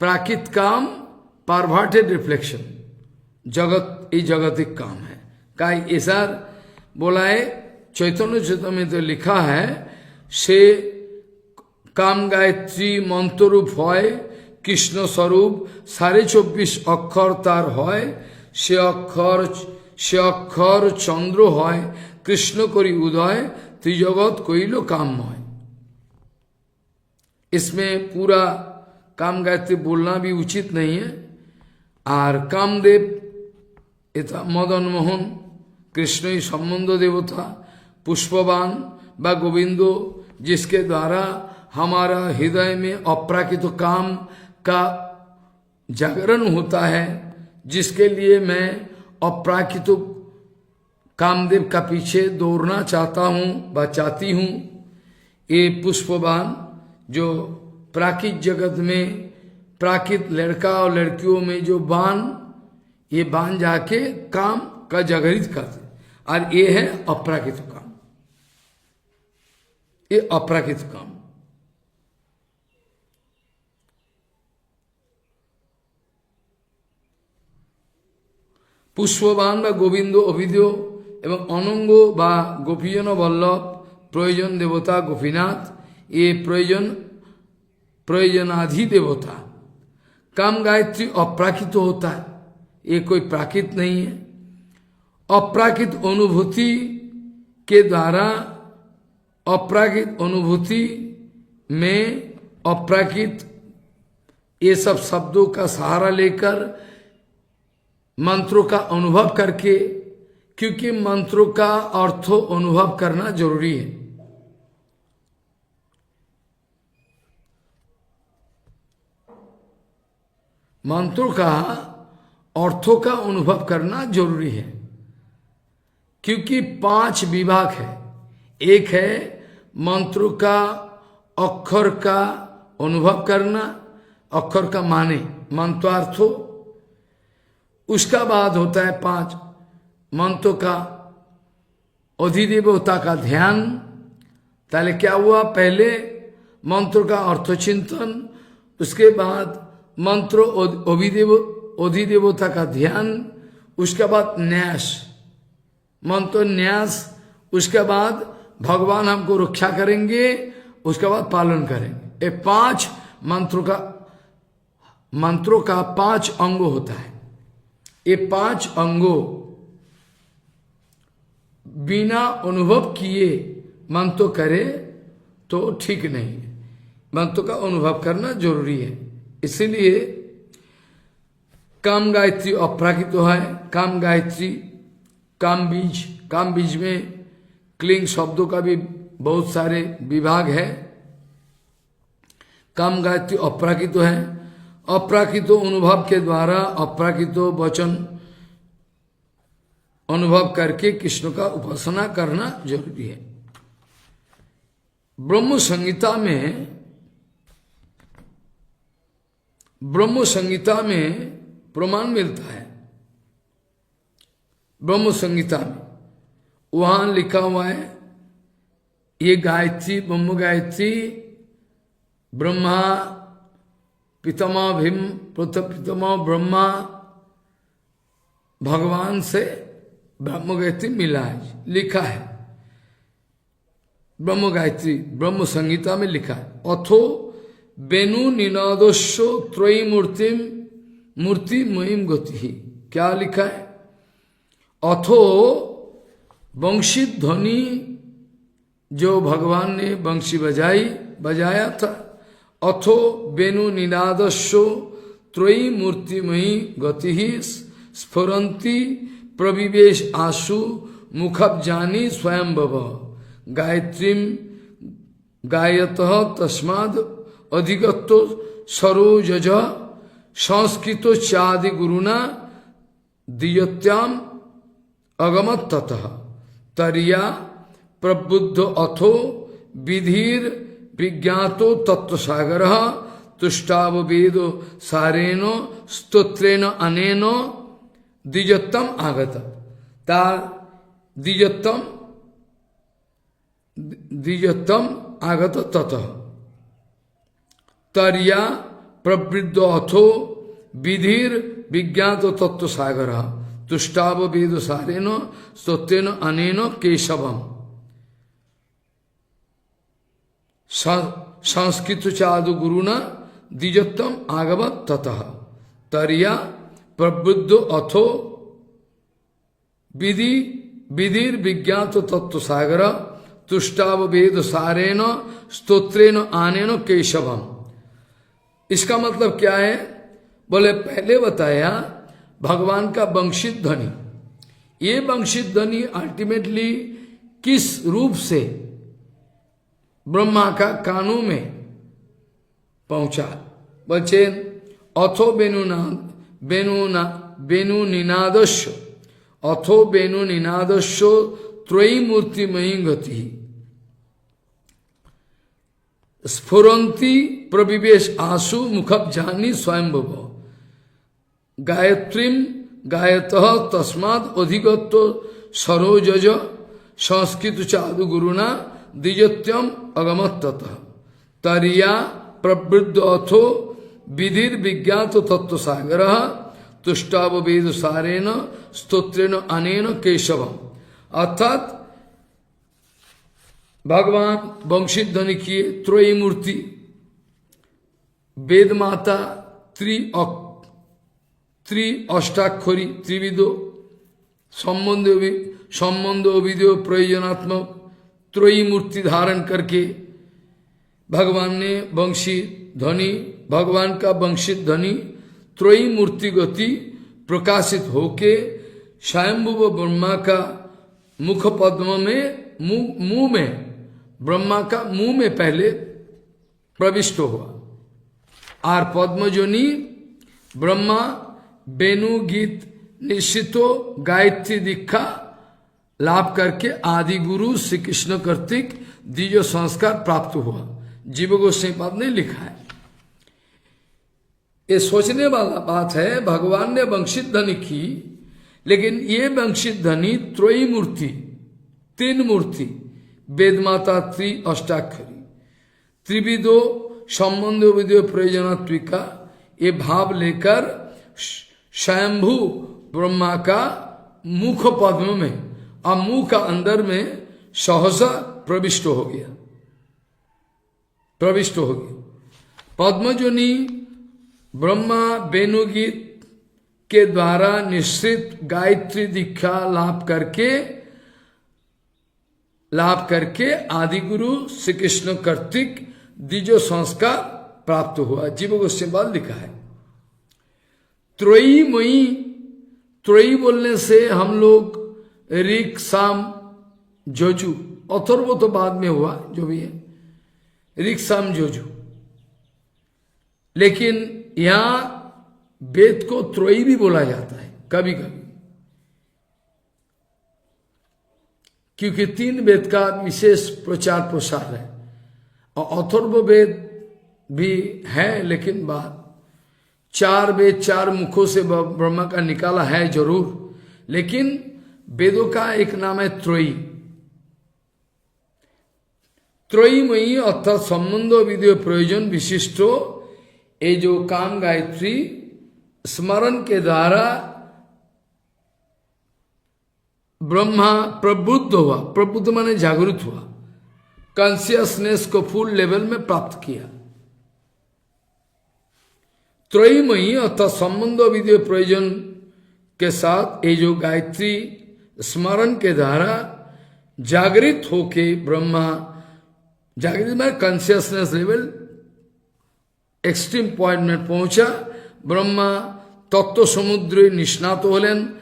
प्राकृत काम परवर्टेड रिफ्लेक्शन, जगत ये जगतिक काम है। का ऐसा बोला है चैतन्य चैतन्य में तो लिखा है, से काम गायत्री मंत्र रूप है कृष्ण स्वरूप, 24.5 अक्षर तार है, से अक्षर चंद्र है कृष्ण करी उदय त्रिजगत कइल काममय। इसमें पूरा काम गायत्री बोलना भी उचित नहीं है। और कामदेव मदन मोहन कृष्ण ही संबंध देवता, पुष्पवान व गोविंदो, जिसके द्वारा हमारा हृदय में अप्राकृत काम का जागरण होता है, जिसके लिए मैं अप्राकृत कामदेव का पीछे दौड़ना चाहता हूँ व चाहती हूँ। ये पुष्पवान जो प्राकृत जगत में प्राकृत लड़का और लड़कियों में जो बाण, ये बाण जाके काम का जागृत करते, और ये है अप्राकृत काम, ये अप्राकृत काम। पुष्पबाण বা গোবিন্দ অভিধেয় এবং অনঙ্গ বা গোপীজন বল্লভ প্রয়োজন দেবতা गोपीनाथ, ये प्रयोजनाधि देवता। काम गायत्री अप्राकृत होता है, ये कोई प्राकृत नहीं है। अप्राकृत अनुभूति के द्वारा, अप्राकृत अनुभूति में अप्राकृत ये सब शब्दों का सहारा लेकर मंत्रों का अनुभव करके, क्योंकि मंत्रों का अर्थ अनुभव करना जरूरी है। मंत्रों का अर्थों का अनुभव करना जरूरी है, क्योंकि 5 विभाग है। एक है मंत्रों का अक्षर का अनुभव करना, अक्षर का माने मंत्रार्थो। उसका बाद होता है 5 मंत्रों का अधिदेवता का ध्यान। ताले क्या हुआ, पहले मंत्रों का अर्थचिंतन, उसके बाद मंत्रों अधिदेवता का ध्यान, उसके बाद न्यास, मंत्र न्यास, उसके बाद भगवान हमको रक्षा करेंगे, उसके बाद पालन करेंगे। ये 5 मंत्रों का 5 अंग होता है। ये 5 अंगों बिना अनुभव किए मंत्र करे तो ठीक नहीं है। मंत्र का अनुभव करना जरूरी है। इसलिए काम गायत्री अप्राकृत है। काम गायत्री, काम बीज में क्लिंग शब्दों का भी बहुत सारे विभाग है। काम गायत्री अप्राकृत है। अप्राकृत अनुभव के द्वारा अप्राकृत वचन अनुभव करके कृष्ण का उपासना करना जरूरी है। ब्रह्म संगीता में प्रमाण मिलता है। ब्रह्म संगीता में वहां लिखा हुआ है, ये गायत्री, ब्रह्म गायत्री, ब्रह्मा पितामह भीम पितामह ब्रह्मा भगवान से ब्रह्म गायत्री मिला है, लिखा है। ब्रह्म गायत्री ब्रह्म संगीता में लिखा है। अथो वेणु निनादस्यो त्रयी मूर्ति महिम गति। क्या लिखा है? अथो वंशी ध्वनि, जो भगवान ने वंशी बजाया था। अथो वेणु निनादस्यो त्रयी मूर्तिमयी गति स्फुरंती प्रविवेश आशु मुखब्जानी स्वयं भव गायत्री गायत तस्माद अधिगतो सरोजज संस्कृत चादि गुरुना दियत्याम अगमत ततः तरिया प्रबुद्ध अथो विधिर विज्ञातो तत्वसागर तुष्टाव वेदो सारेनो स्तोत्रेण अनेनो द्विजत्तम आगत। तार द्विजत्तम आगत ततः तरिया प्रवृद्ध अथो विधिर विज्ञात तत्व सागर तुष्टाव वेद सारेन स्तोत्रेन अनेन केशवम संस्कृत चादु गुरुना द्विजत्तम आगवत ततः तरिया प्रबुद्ध अथो विधिर विज्ञात तत्व सागर तुष्टाव वेद सारेन स्तोत्रेन आनेन केशवम। इसका मतलब क्या है? बोले पहले बताया भगवान का वंशित ध्वनि। ये वंशित ध्वनि अल्टीमेटली किस रूप से ब्रह्मा का कानों में पहुंचा? बचे अथो वेणु निनादस्यो अथो वेणु निनादस्यो त्रयी मूर्तिमयी गति। स्फुरंती प्रविवेश आसु मुखप जानी स्वयंभव गायत्रीम गायतः तस्माद अधिगत्व सरोजज संस्कृत चादु गुरुना द्विजत्यम अगमत्तः तरिया प्रवृद्ध अथो विधिर विज्ञात तत्व सागर तुष्टाव वेद सारेण स्तोत्रेण अनेन केशवम। अर्थात भगवान वंशीध्वनि किए त्रयी मूर्ति वेद माता त्रि अष्टाक्षरी त्रिविदो संबंध विधियो प्रयोजनात्मक त्रयी मूर्ति धारण करके भगवान ने वंशी ध्वनि भगवान का वंशित ध्वनि त्रयी मूर्ति गति प्रकाशित होके स्वयंभुव ब्रह्मा का मुख पद्म में मुंह में ब्रह्मा का मुंह में पहले प्रविष्ट हुआ और पद्मजोनी ब्रह्मा वेणु गीत निश्चितो गायत्री दीक्षा लाभ करके आदि गुरु श्री कृष्ण कर्तिक द्विज संस्कार प्राप्त हुआ। जीव गोस्वामी पाद ने लिखा है। ये सोचने वाला बात है, भगवान ने वंशित ध्वनि की, लेकिन ये वंशित ध्वनि त्रयी मूर्ति तीन मूर्ति वेद माता त्रि अष्टाक्षरी त्रिविदो संबंध विधि प्रयोजनात्विका ये भाव लेकर स्वयंभू ब्रह्मा का मुख पद्म में और मुंह का अंदर में सहसा प्रविष्ट हो गया पद्मजोनी ब्रह्मा वेणुगीत के द्वारा निश्चित गायत्री दीक्षा लाभ करके आदि गुरु श्री कृष्ण कार्तिक द्विज संस्कार प्राप्त हुआ। जीव गोस्वामी पाद लिखा है। त्रयीमयी त्रयी बोलने से हम लोग ऋक साम जोजु अथर्व तो बाद में हुआ जो भी है ऋक साम जोजु, लेकिन यहां वेद को त्रयी भी बोला जाता है कभी कभी, क्योंकि तीन वेद का विशेष प्रचार प्रसार है और अथर्व वेद भी है, लेकिन बात चार वेद चार मुखों से ब्रह्मा का निकाला है जरूर, लेकिन वेदों का एक नाम है त्रयी। त्रयीमयी अर्थात संबंध विधि प्रयोजन विशिष्टो ये जो काम गायत्री स्मरण के द्वारा ब्रह्मा प्रबुद्ध हुआ, प्रबुद्ध माने जागृत हुआ, कॉन्शियसनेस को फुल लेवल में प्राप्त किया। त्रयीमयी अर्थात संबंध विधि प्रयोजन के साथ ये जो गायत्री स्मरण के द्वारा जागृत होके ब्रह्मा जागृत में कॉन्शियसनेस लेवल एक्सट्रीम पॉइंट में पहुंचा, ब्रह्मा तत्व समुद्र निष्णात होलेन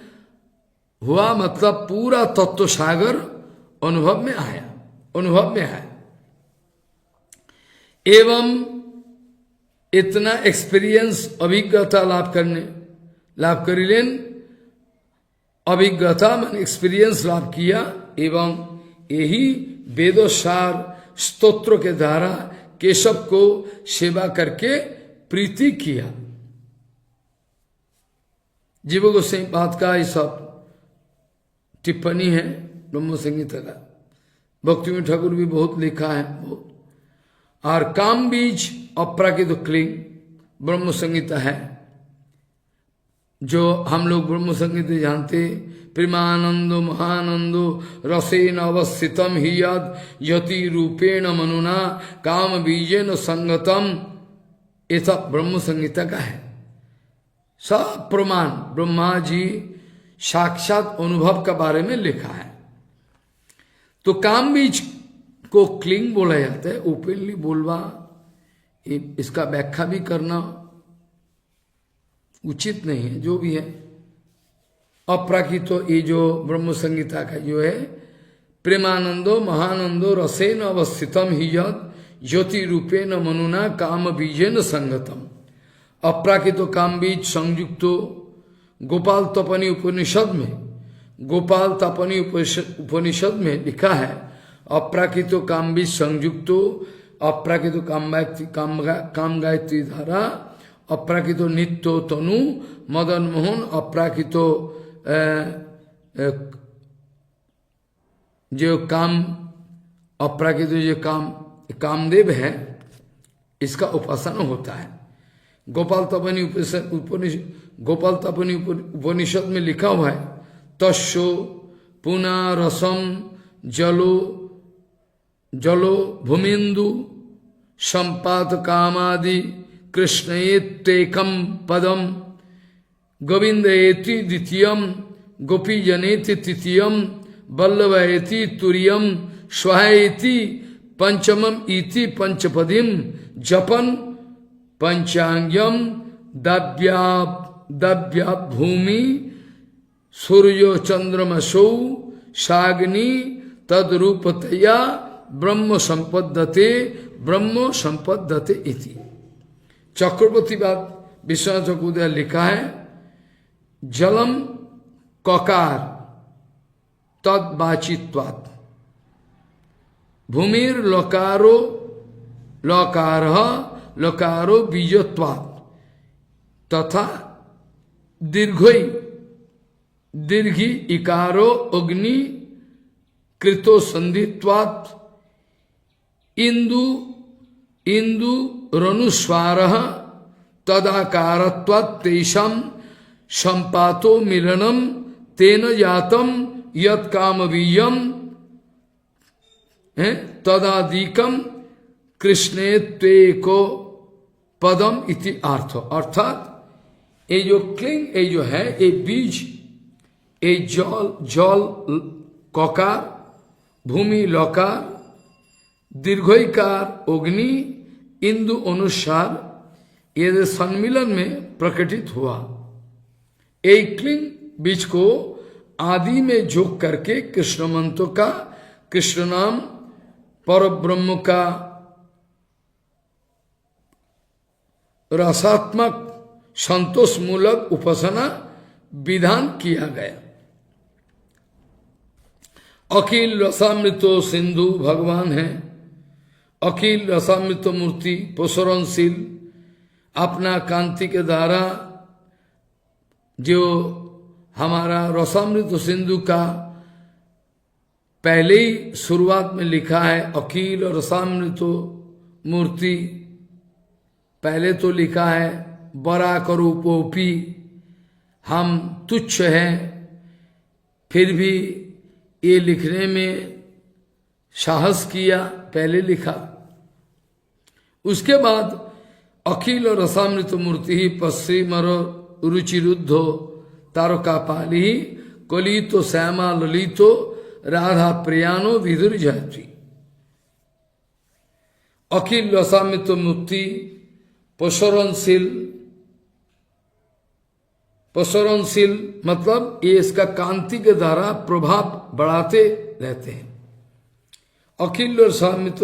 हुआ, मतलब पूरा तत्व सागर अनुभव में आया एवं इतना एक्सपीरियंस अभिज्ञता लाभ करिलेन, अभिज्ञता मन एक्सपीरियंस लाभ किया एवं यही वेदोसार स्तोत्र के द्वारा केशव को सेवा करके प्रीति किया। जीव गोस्वामी पाद का ये सब टिप्पणी है ब्रह्म संगीता का, भक्ति में ठाकुर भी बहुत लिखा है बहुत। और काम बीज अप्राकृत क्लिंग ब्रह्म संगीता है, जो हम लोग ब्रह्म संगीत जानते, प्रेमानंदो महानंदो रसेन अवस्थितम ही यद यति रूपेण मनुना काम बीजेन संगतम, ये सब ब्रह्म संगीता का है। सब प्रमाण ब्रह्मा जी साक्षात अनुभव का बारे में लिखा है। तो काम बीज को क्लिंग बोला जाता है, ओपनली बोलवा, इसका व्याख्या भी करना उचित नहीं है, जो भी है अप्राकृत। तो ये जो ब्रह्म संगीता का जो है प्रेमानंदो महानंदो रसेन अवस्थितम ही यद ज्योति रूपेण मनुना काम बीजेन संगतम। अप्राकृत काम बीज संयुक्तो गोपाल तपनी उपनिषद में लिखा है, अप्राकृत काम बीज संयुक्तो अप्राकृत काम गायत्री धारा, अप्राकृत नित्य तनु मदन मोहन, अप्राकृत जो काम, अप्राकृत जो कामदेव है, इसका उपासना होता है। गोपाल तपनी उपनिषद में लिखा हुआ है, तस्यो पुनः रसम जलो भूमिंदु संपात कामादि कृष्णएत्येकम पदम गोविंदएति द्वितीयम गोपी जनेति तृतीयम वल्लभएति तुरीयम स्वाहेति पंचमम इति पंचपदिम जपन पंचांग्यम दव्या भूमि सूर्यो चंद्रमसौ साग्नि तद्रूपतया ब्रह्म संपद्यते इति। चक्रवर्ती बात विश्वनाथ चक्रवर्ती लिखा है, जलम ककार तद्वाचित्वात् भूमिर लकारो बीजत्वात् तथा दीर्घी इकारो अग्नि कृतो संधित्वात् इंदु रनुस्वारः तदाकारत्वात् तेषां संपातो मिलनम तेन जातम यत् कामवीयम तदादिकम कृष्णेत्वेको पदम इति अर्थ। अर्थात ये जो क्लिंग, ये जो है, ये बीज, ये जल ककार, भूमि लकार, दीर्घकार अग्नि, इंदु अनुसार, ये सम्मिलन में प्रकटित हुआ। एक क्लिंग बीज को आदि में जोग करके कृष्ण मंत्र का, कृष्ण नाम पर ब्रह्म का रसात्मक संतोष मूलक उपासना विधान किया गया। अखिल रसामृत सिंधु भगवान है, अखिल रसामृत मूर्ति प्रसरणशील, अपना कांति के द्वारा जो हमारा रसामृत सिंधु का पहले ही शुरुआत में लिखा है, अखिल रसामृत मूर्ति पहले तो लिखा है, बड़ा करूपोपी, हम तुच्छ हैं, फिर भी ये लिखने में साहस किया, पहले लिखा। उसके बाद अखिल रसामृत मूर्ति ही पश्चिमर रुचिरुद्धो तारका पाली कलितो श्यामा ललितो राधा प्रियानो विदुर जयत्री। अखिल रसामृत मूर्ति प्रसरणशील मतलब ये इसका कांति के द्वारा प्रभाव बढ़ाते रहते हैं। अखिल रसामृत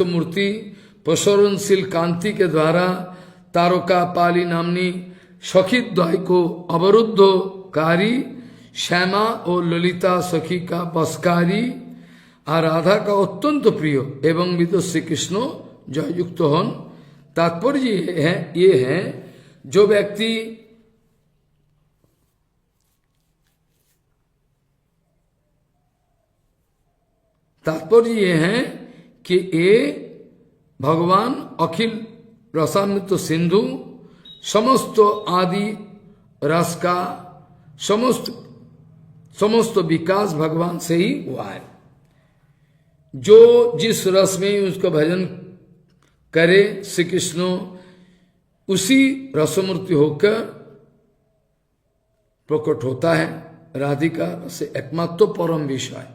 मूर्ति प्रसरणशील कांति के द्वारा तारका पाली नामनी सखीद्वय को अवरुद्धकारी, श्यामा और ललिता सखी का बसकारी और राधा का अत्यंत प्रिय एवं विदो श्री कृष्ण जययुक्त हन। तात्पर्य ये है जो व्यक्ति तात्पर्य ये है कि ये भगवान अखिल रसामृत सिंधु समस्त आदि रस का समस्त विकास भगवान से ही हुआ है। जो जिस रस में उसका भजन करे श्री कृष्ण उसी रसमूर्ति होकर प्रकट होता है। राधिका से एकमात्र परम विषय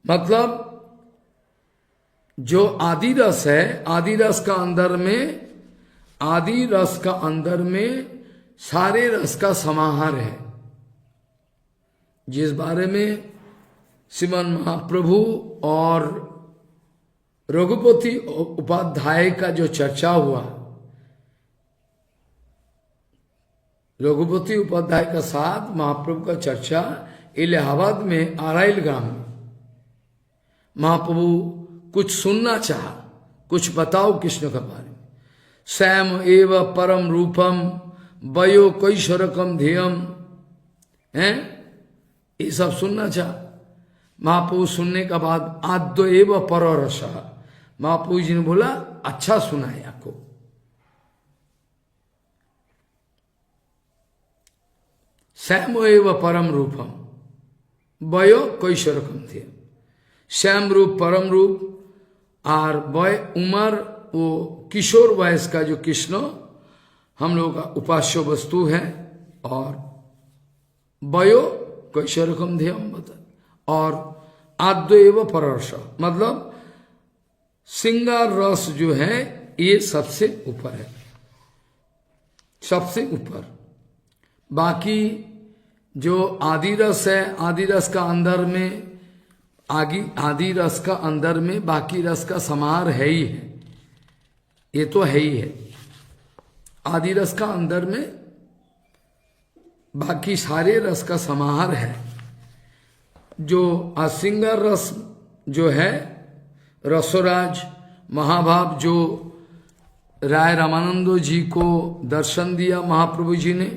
मतलब जो आदि रस है, आदि रस का अंदर में सारे रस का समाहार है। जिस बारे में श्रीमन महाप्रभु और रघुपति उपाध्याय का जो चर्चा हुआ, रघुपति उपाध्याय का साथ महाप्रभु का चर्चा इलाहाबाद में आराइल ग्राम में महाप्रभु कुछ सुनना चाहा, कुछ बताओ कृष्ण के बारे में। स्वयं एव परम रूपम वयो कैशोरकम ध्येयम, है ये सब सुनना चाह। महाप्रभु सुनने के बाद आद्य एव पररस, महाप्रभु जी ने बोला अच्छा सुना है आपको। श्याम एव परम रूपम वयो कैशोरकम ध्येयम, श्याम रूप परम रूप और वय उमर वो किशोर वयस का जो कृष्ण हम लोगों का उपास्य वस्तु है, और वयो कैशोरकम ध्येयम बता, और आद्य एव पररस मतलब सिंगार रस जो है ये सबसे ऊपर है, सबसे ऊपर। बाकी जो आदि रस है, आदि रस का अंदर में आदि रस का अंदर में बाकी रस का समाहार है ही है, ये तो है ही है। आदि रस का अंदर में बाकी सारे रस का समाहार है। जो असिंगार रस जो है, रसोराज महाभाव जो राय रामानंद जी को दर्शन दिया महाप्रभु जी ने,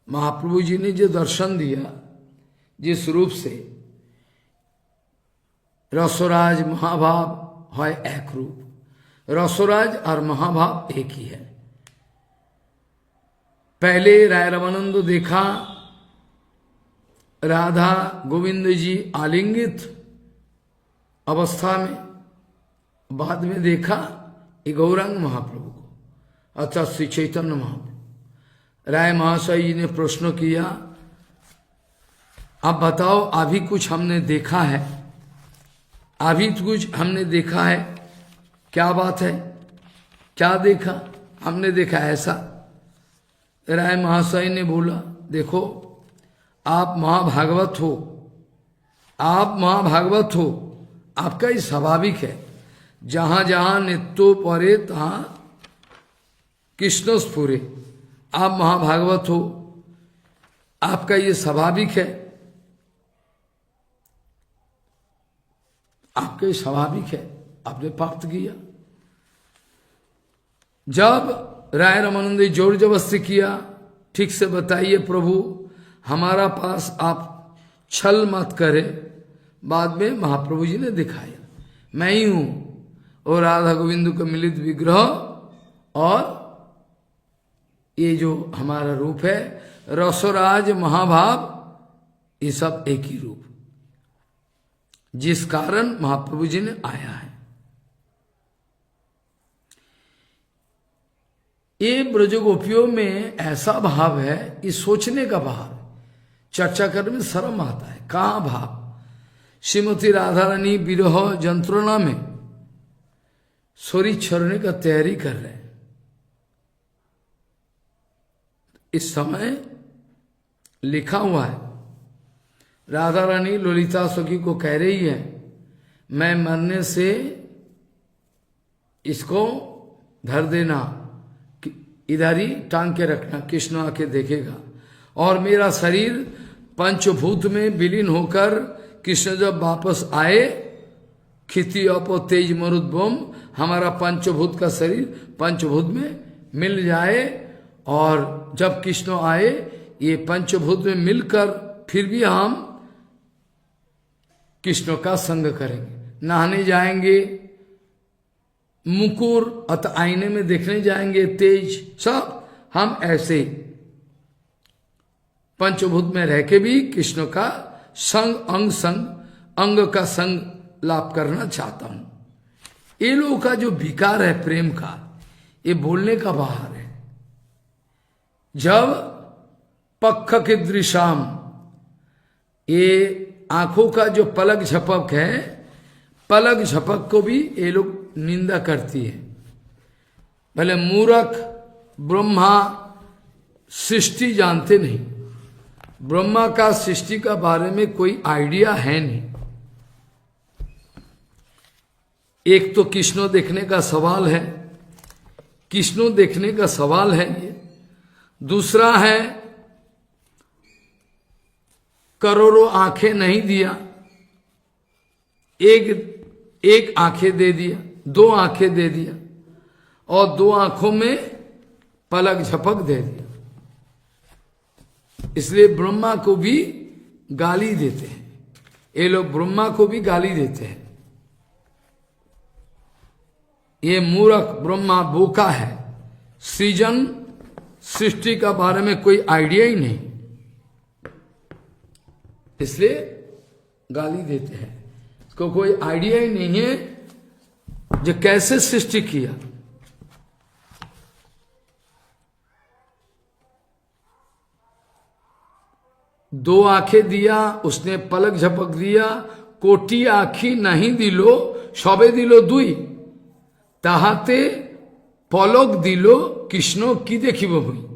महाप्रभु जी ने जो दर्शन दिया जिस रूप से रसोराज महाभाव है एक रूप, रसोराज और महाभाव एक ही है। पहले राय रामानंद देखा राधा गोविंद जी आलिंगित अवस्था में, बाद में देखा ये गौरांग महाप्रभु को, अर्थात श्री चैतन्य महाप्रभु। राय महाशय जी ने प्रश्न किया, आप बताओ अभी कुछ हमने देखा है, अभी कुछ हमने देखा है, क्या बात है, क्या देखा, हमने देखा ऐसा। राय महाशय ने बोला देखो आप महाभागवत हो, आप महाभागवत हो, आपका ये स्वाभाविक है, जहां जहां नित्यो परे तहां कृष्ण स्फुरे, आप महाभागवत हो, आपका ये स्वाभाविक है, आपका ये स्वाभाविक है, आपने प्राप्त किया। जब राय रामानंद जोर जबरदस्ती किया, ठीक से बताइए प्रभु हमारा पास आप छल मत करे, बाद में महाप्रभु जी ने दिखाया मैं ही हूं और राधा गोविंद का मिलित विग्रह, और ये जो हमारा रूप है रसोराज महाभाव, ये सब एक ही रूप, जिस कारण महाप्रभु जी ने आया है। ये ब्रजगोपियों में ऐसा भाव है, ये सोचने का भाव, चर्चा करने में शर्म आता है। कहाँ भाव? श्रीमती राधा रानी विरह यंत्रणा में शरीर छोड़ने का तैयारी कर रहे हैं। इस समय लिखा हुआ है, राधा रानी ललिता सखी को कह रही है मैं मरने से इसको धर देना, इधर ही टांग के रखना, कृष्ण आके देखेगा, और मेरा शरीर पंचभूत में विलीन होकर कृष्ण जब वापस आए, खिति अपो तेज मरुद्भम, हमारा पंचभूत का शरीर पंचभूत में मिल जाए, और जब कृष्ण आए ये पंचभूत में मिलकर फिर भी हम कृष्ण का संग करेंगे, नहाने जाएंगे, मुकुर अत आईने में देखने जाएंगे, तेज सब हम ऐसे पंचभूत में रह के भी कृष्ण का अंग का संग लाभ करना चाहता हूं। ये लोगों का जो विकार है प्रेम का, ये बोलने का बाहर है। जब पक्ष के दृशाम, ये आंखों का जो पलक झपक है, पलक झपक को भी ये लोग निंदा करती है। भले मूर्ख ब्रह्मा सृष्टि जानते नहीं, ब्रह्मा का सृष्टि का बारे में कोई आइडिया है नहीं। एक तो कृष्ण देखने का सवाल है, कृष्ण देखने का सवाल है ये। दूसरा है करोड़ों आंखें नहीं दिया, एक एक आंखें दे दिया, दो आंखें दे दिया, और दो आंखों में पलक झपक दे दिया। इसलिए ब्रह्मा को भी गाली देते हैं, ये लोग ब्रह्मा को भी गाली देते हैं। ये मूर्ख ब्रह्मा बोका है, सृजन सृष्टि का बारे में कोई आइडिया ही नहीं, इसलिए गाली देते हैं। इसको कोई आइडिया ही नहीं है जो कैसे सृष्टि किया। दो आंखें दिया, उसने पलक झपक दिया, कोटि आखी नहीं दिलो सबे दिलो दुई, ताहाते पलक दिलो कृष्ण की देखी वो हुई।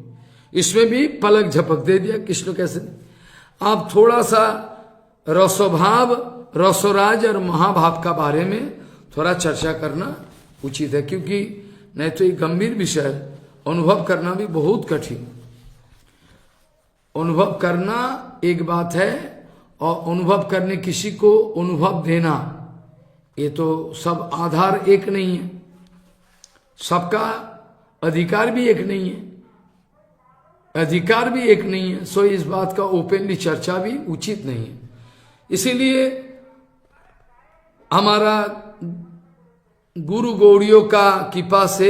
इसमें भी पलक झपक दे दिया। कृष्ण कैसे? आप थोड़ा सा रसोभाव, रसोराज और महाभाव का बारे में थोड़ा चर्चा करना उचित है, क्योंकि नहीं तो ये गंभीर विषय, अनुभव करना भी बहुत कठिन। अनुभव करना एक बात है, और अनुभव करने किसी को अनुभव देना, ये तो सब आधार एक नहीं है, सबका अधिकार भी एक नहीं है, अधिकार भी एक नहीं है। सो इस बात का ओपनली चर्चा भी उचित नहीं है। इसीलिए हमारा गुरु गौड़ियों का कृपा से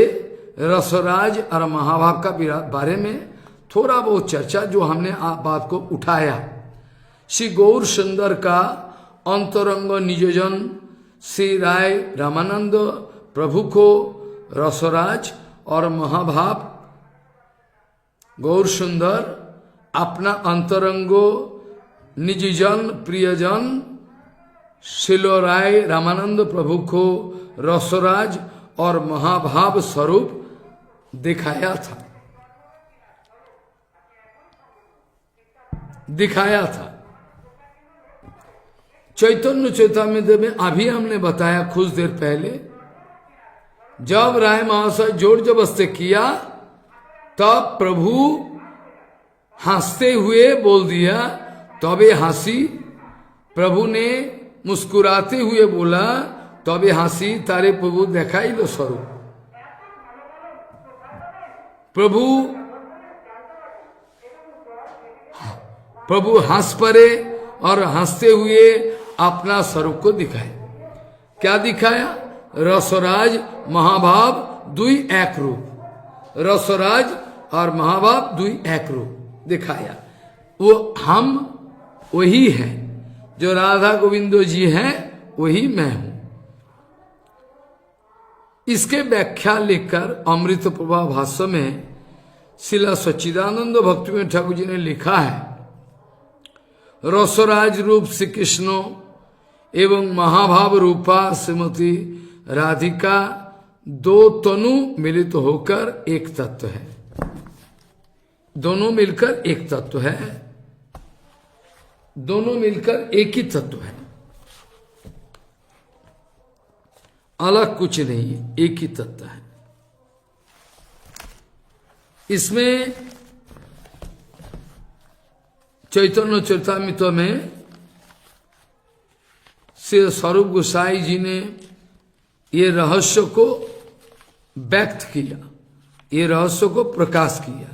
रसराज और महाभाव का बारे में थोड़ा बहुत चर्चा जो हमने आप बात को उठाया। श्री गौर सुंदर का अंतरंग निजोजन श्री राय रामानंद प्रभु को रसराज और महाभाव गौर सुंदर अपना अंतरंगो निजजन प्रियजन शिलो राय रामानंद प्रभु को रसराज और महाभाव स्वरूप दिखाया था, चैतन्य चैतन्य में अभी हमने बताया कुछ देर पहले, जब राय महाशय जोर जबरदस्ती किया तब प्रभु हंसते हुए बोल दिया, तबे हंसी। प्रभु ने मुस्कुराते हुए बोला, तबे हंसी तारे प्रभु देखाई लो स्वरूप। प्रभु हंस पड़े और हंसते हुए अपना स्वरूप को दिखाए। क्या दिखाया? रसराज महाभाव दुई एक रूप, रसराज और महाभाव दुई एक रूप दिखाया। वो हम वही है, जो राधा गोविंदो जी हैं वही मैं हूं। इसके व्याख्या लिखकर अमृत प्रभा भाष्य में श्रील सच्चिदानंद भक्तिविनोद ठाकुर जी ने लिखा है, रसराज रूप श्री कृष्ण एवं महाभाव रूपा श्रीमती राधिका दो तनु मिलित तो होकर एक तत्व है। दोनों मिलकर एक तत्व है, दोनों मिलकर एक ही तत्व है, अलग कुछ नहीं है, एक ही तत्व है। इसमें चैतन्य चरितामृत में श्री स्वरूप गोसाई जी ने ये रहस्य को व्यक्त किया, ये रहस्य को प्रकाश किया।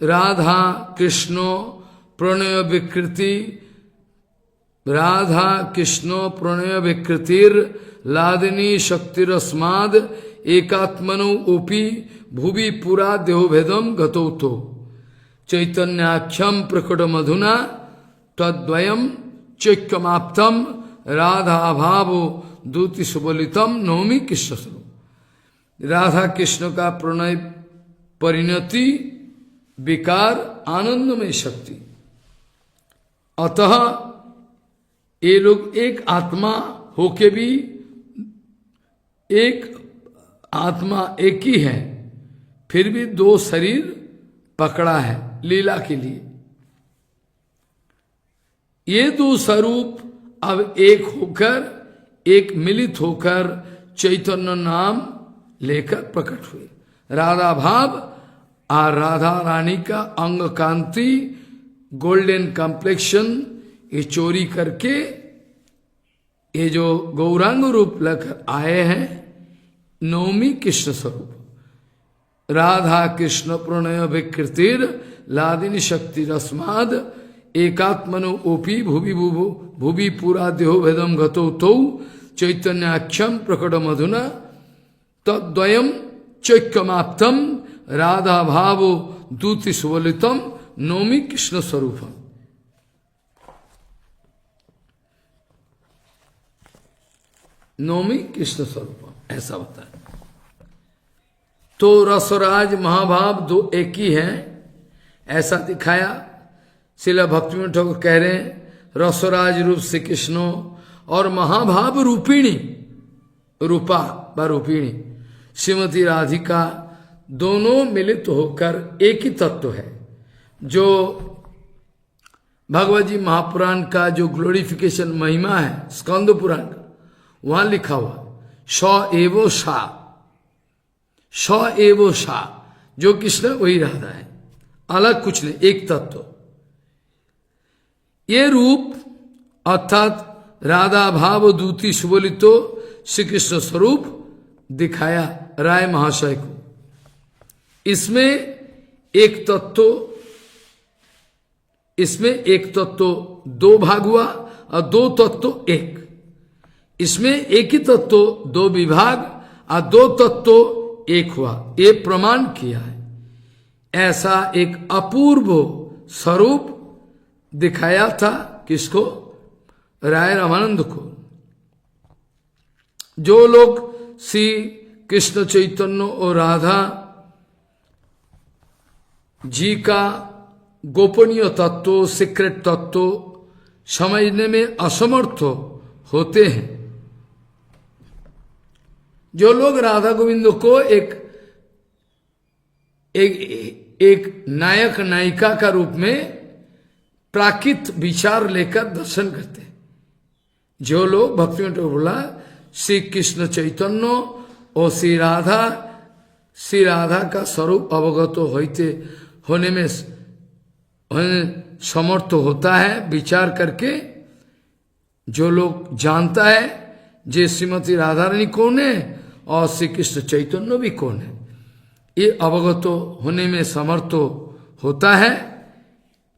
राधा कृष्ण प्रणय विकृति, राधा कृष्ण प्रणय विकृतिर लादिनी शक्तिरस्माद एकात्मनो ओपी भुवि पुरा देहोभेदम गतौतो चैतन्याख्यम प्रकट मधुना तद्वयम चैक्यमाप्तम राधा भाव दूति सुबलितम नौमी कृष्ण स्वरूप। राधा कृष्ण का प्रणय परिणति विकार आनंदमय शक्ति, अतः ये लोग एक आत्मा होके भी एक आत्मा एक ही है, फिर भी दो शरीर पकड़ा है लीला के लिए। ये दो स्वरूप अब एक होकर, एक मिलित होकर चैतन्य नाम लेकर प्रकट हुए। राधा भाव और राधा रानी का अंग कांति, गोल्डन कॉम्प्लेक्शन, ये चोरी करके ये जो गौरांग रूप लेकर आए हैं, नवमी कृष्ण स्वरूप, राधा कृष्ण प्रणय विकृतिर लादिनी शक्ति रस्माद एकात्मनो ओपी भुवि भुवि पूरा देहो भेदम गतो तौ चैतन्याख्यम प्रकट मधुना तद्वयम चैक्यमाप्तम राधा भावो दूति सुवलितम नौमी कृष्ण स्वरूपम। नौमी कृष्ण स्वरूपम ऐसा बताया। तो रसराज महाभाव दो एक ही हैं ऐसा दिखाया। शिला भक्तिविनोद ठाकुर कह रहे हैं रसराज रूप श्री कृष्ण और महाभाव रूपिणी रूपा व रूपिणी श्रीमती राधिका दोनों मिलित होकर एक ही तत्व है। जो भगवत जी महापुराण का जो ग्लोरिफिकेशन महिमा है स्कंद पुराण का, वहां लिखा हुआ स एवो सा, स एवो सा, जो कृष्ण वही राधा है, अलग कुछ नहीं, एक तत्व। ये रूप अर्थात राधा भाव दूती सुबोलितो श्री कृष्ण स्वरूप दिखाया राय महाशय को। इसमें एक तत्व दो भाग हुआ और दो तत्व एक। इसमें एक ही तत्व दो विभाग और दो तत्व एक हुआ, ये प्रमाण किया है। ऐसा एक अपूर्व स्वरूप दिखाया था किसको? राय रामानंद को। जो लोग श्री कृष्ण चैतन्य और राधा जी का गोपनीय तत्व, सीक्रेट तत्व समझने में असमर्थ होते हैं, जो लोग राधा गोविंद को एक नायक नायिका का रूप में प्राकृत विचार लेकर दर्शन करते हैं, जो लोग भक्ति में तो बोला श्री कृष्ण चैतन्य और श्री राधा का स्वरूप अवगत होने में समर्थ होता है, विचार करके जो लोग जानता है जे श्रीमती राधा रानी कौन है और श्री कृष्ण चैतन्य भी कौन है, ये अवगत होने में समर्थ होता है।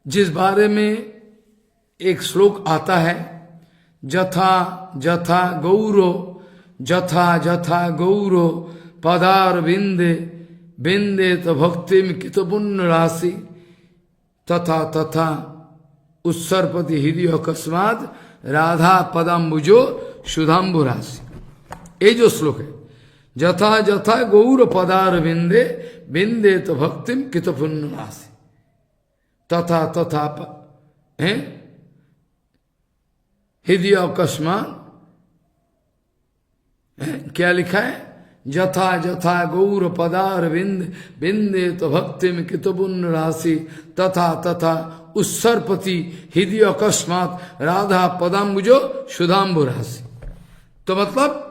जिस बारे में एक श्लोक आता है, जथा जथा गौरो जथा जथा गौरो पदार बिंदे बिंदे तो भक्ति में कित पुण्य राशि तथा तथा उत्सर्पति हृदय अकस्मात राधा पदाम्बुजो सुधाम्बु राशि। ये जो श्लोक है, जथा जथा गौर पदार बिंदे बिंदे तो भक्ति में कित पुण्य राशि तथा तथा हृदय अकस्मात, क्या लिखा है? जथा जथा गौर पदार बिंदे तो भक्ति में कितपुण्य राशि तथा तथा उत्सर्पति हृदय अकस्मात राधा पदाम्बुजो सुधाम्बु राशि। तो मतलब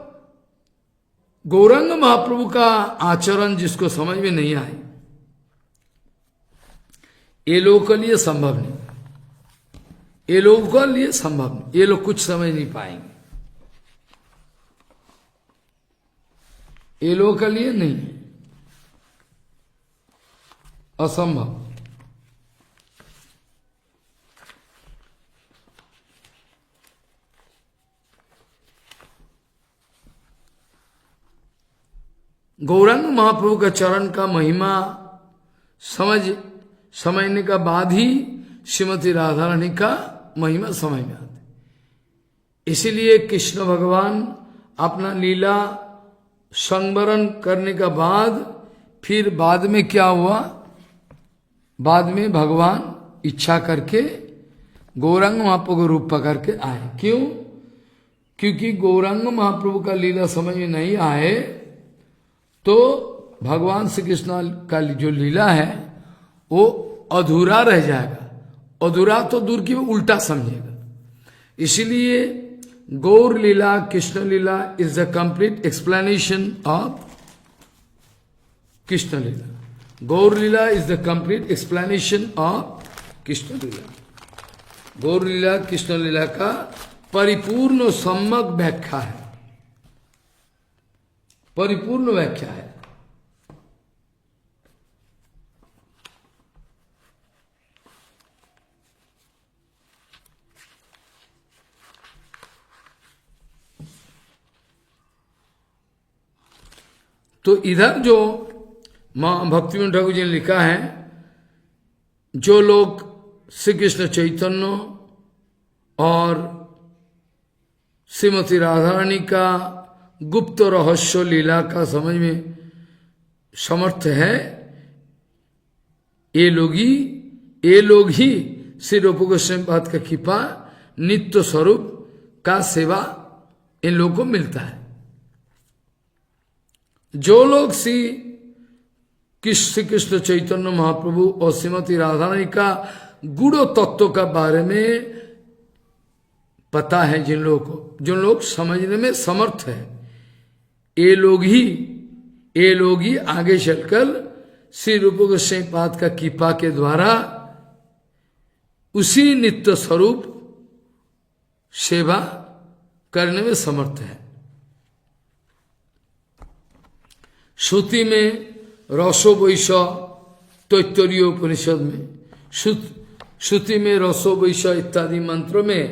गौरांग महाप्रभु का आचरण जिसको समझ में नहीं आए, ये लोगों के लिए संभव नहीं, ये लोगों के लिए संभव नहीं, ये लोग कुछ समझ नहीं पाएंगे, ये लोगों के लिए नहीं है, असंभव। गौरांग महाप्रभु का चरण का महिमा समझने का बाद ही श्रीमती राधा रानी का महिमा समझ में आता। इसीलिए कृष्ण भगवान अपना लीला संवरण करने का बाद फिर बाद में क्या हुआ? बाद में भगवान इच्छा करके गौरांग महाप्रभु को रूप पकड़ के आए। क्यों? क्योंकि गौरांग महाप्रभु का लीला समझ में नहीं आए तो भगवान श्री कृष्ण का जो लीला है वो अधूरा रह जाएगा। अधूरा तो दूर की, वो उल्टा समझेगा। इसीलिए Gaur lila, Krishna lila is the complete explanation of Krishna lila. Gaur lila is the complete explanation of Krishna lila. Gaur lila Krishna lila का परिपूर्ण सम्यक व्याख्या है, परिपूर्ण व्याख्या है। तो इधर जो मां भक्तिविनोद ठाकुर जी ने लिखा है, जो लोग श्री कृष्ण चैतन्य और श्रीमती राधा रानी का गुप्त रहस्य लीला का समझ में समर्थ है, ये लोग ही श्री रूप गोस्वामी पाद का कृपा नित्य स्वरूप का सेवा इन लोगों को मिलता है। जो लोग श्री कृष्ण चैतन्य महाप्रभु और श्रीमती राधा रानी का गूढ़ तत्व का बारे में पता है, जिन लोगों को, जो लोग समझने में समर्थ है, ये लोग ही आगे चलकर श्री रूप गोस्वामी पाद का कृपा के द्वारा उसी नित्य स्वरूप सेवा करने में समर्थ है। श्रुति में रसो वैश तैत्तरीय उपनिषद में श्रुति में रसो वैश इत्यादि मंत्रों में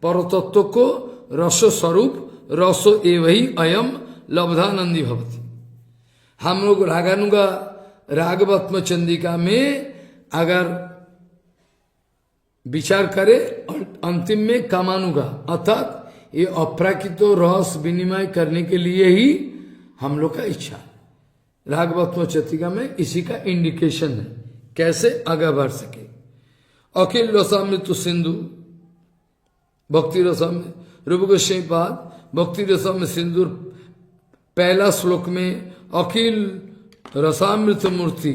परतत्व को रस स्वरूप रसो एवं अयम लब्धानंदी भवति। हम लोग रागानुगा रागवत्म चंदिका में अगर विचार करें अंतिम में कामानुगा, अर्थात ये अप्राकृत रस विनिमय करने के लिए ही हम लोग का इच्छा, रागवत्म चंदिका में इसी का इंडिकेशन है कैसे आगे बढ़ सके। अखिल रसामृत सिंधु भक्ति रसामृत रूप गोस्वामी पाद भक्ति रसामृत सिंधु पहला श्लोक में अखिल रसामृत मूर्ति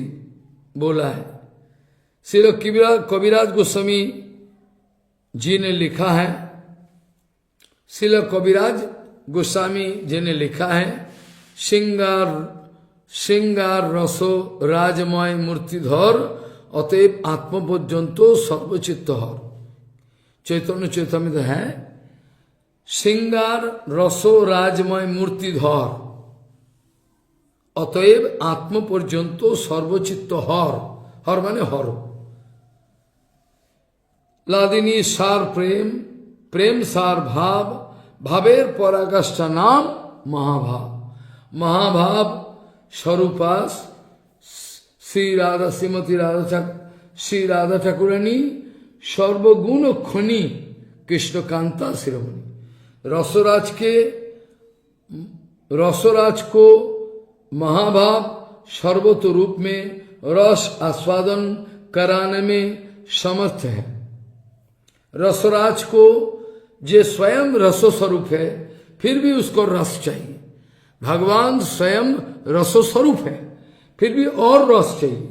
बोला है। श्री कविराज गोस्वामी जी ने लिखा है, श्री कविराज गोस्वामी जी ने लिखा है, श्रृंगार रसो राजमय मूर्तिधर अतएव आत्म पर्यंतो सर्वचित्त हर। चैतन्य चैतन्य है, श्रृंगार रसो राजमय मूर्तिधर अतएव आत्म पर्यंतो सर्वचित्त हर। हर माने हर। लादिनी सार प्रेम, प्रेम सार भाव, भावेर पराकाष्ठ नाम महाभाव। महाभाव स्वरूपास श्री राधा ठाकुरानी सर्वगुण खनि कृष्णकांता शिरोमणि। रसराज को महाभाव सर्वतो रूप में रस आस्वादन कराने में समर्थ है। रसराज को जो स्वयं रसो स्वरूप है, फिर भी उसको रस चाहिए। भगवान स्वयं रसो स्वरूप है, फिर भी और रस चाहिए।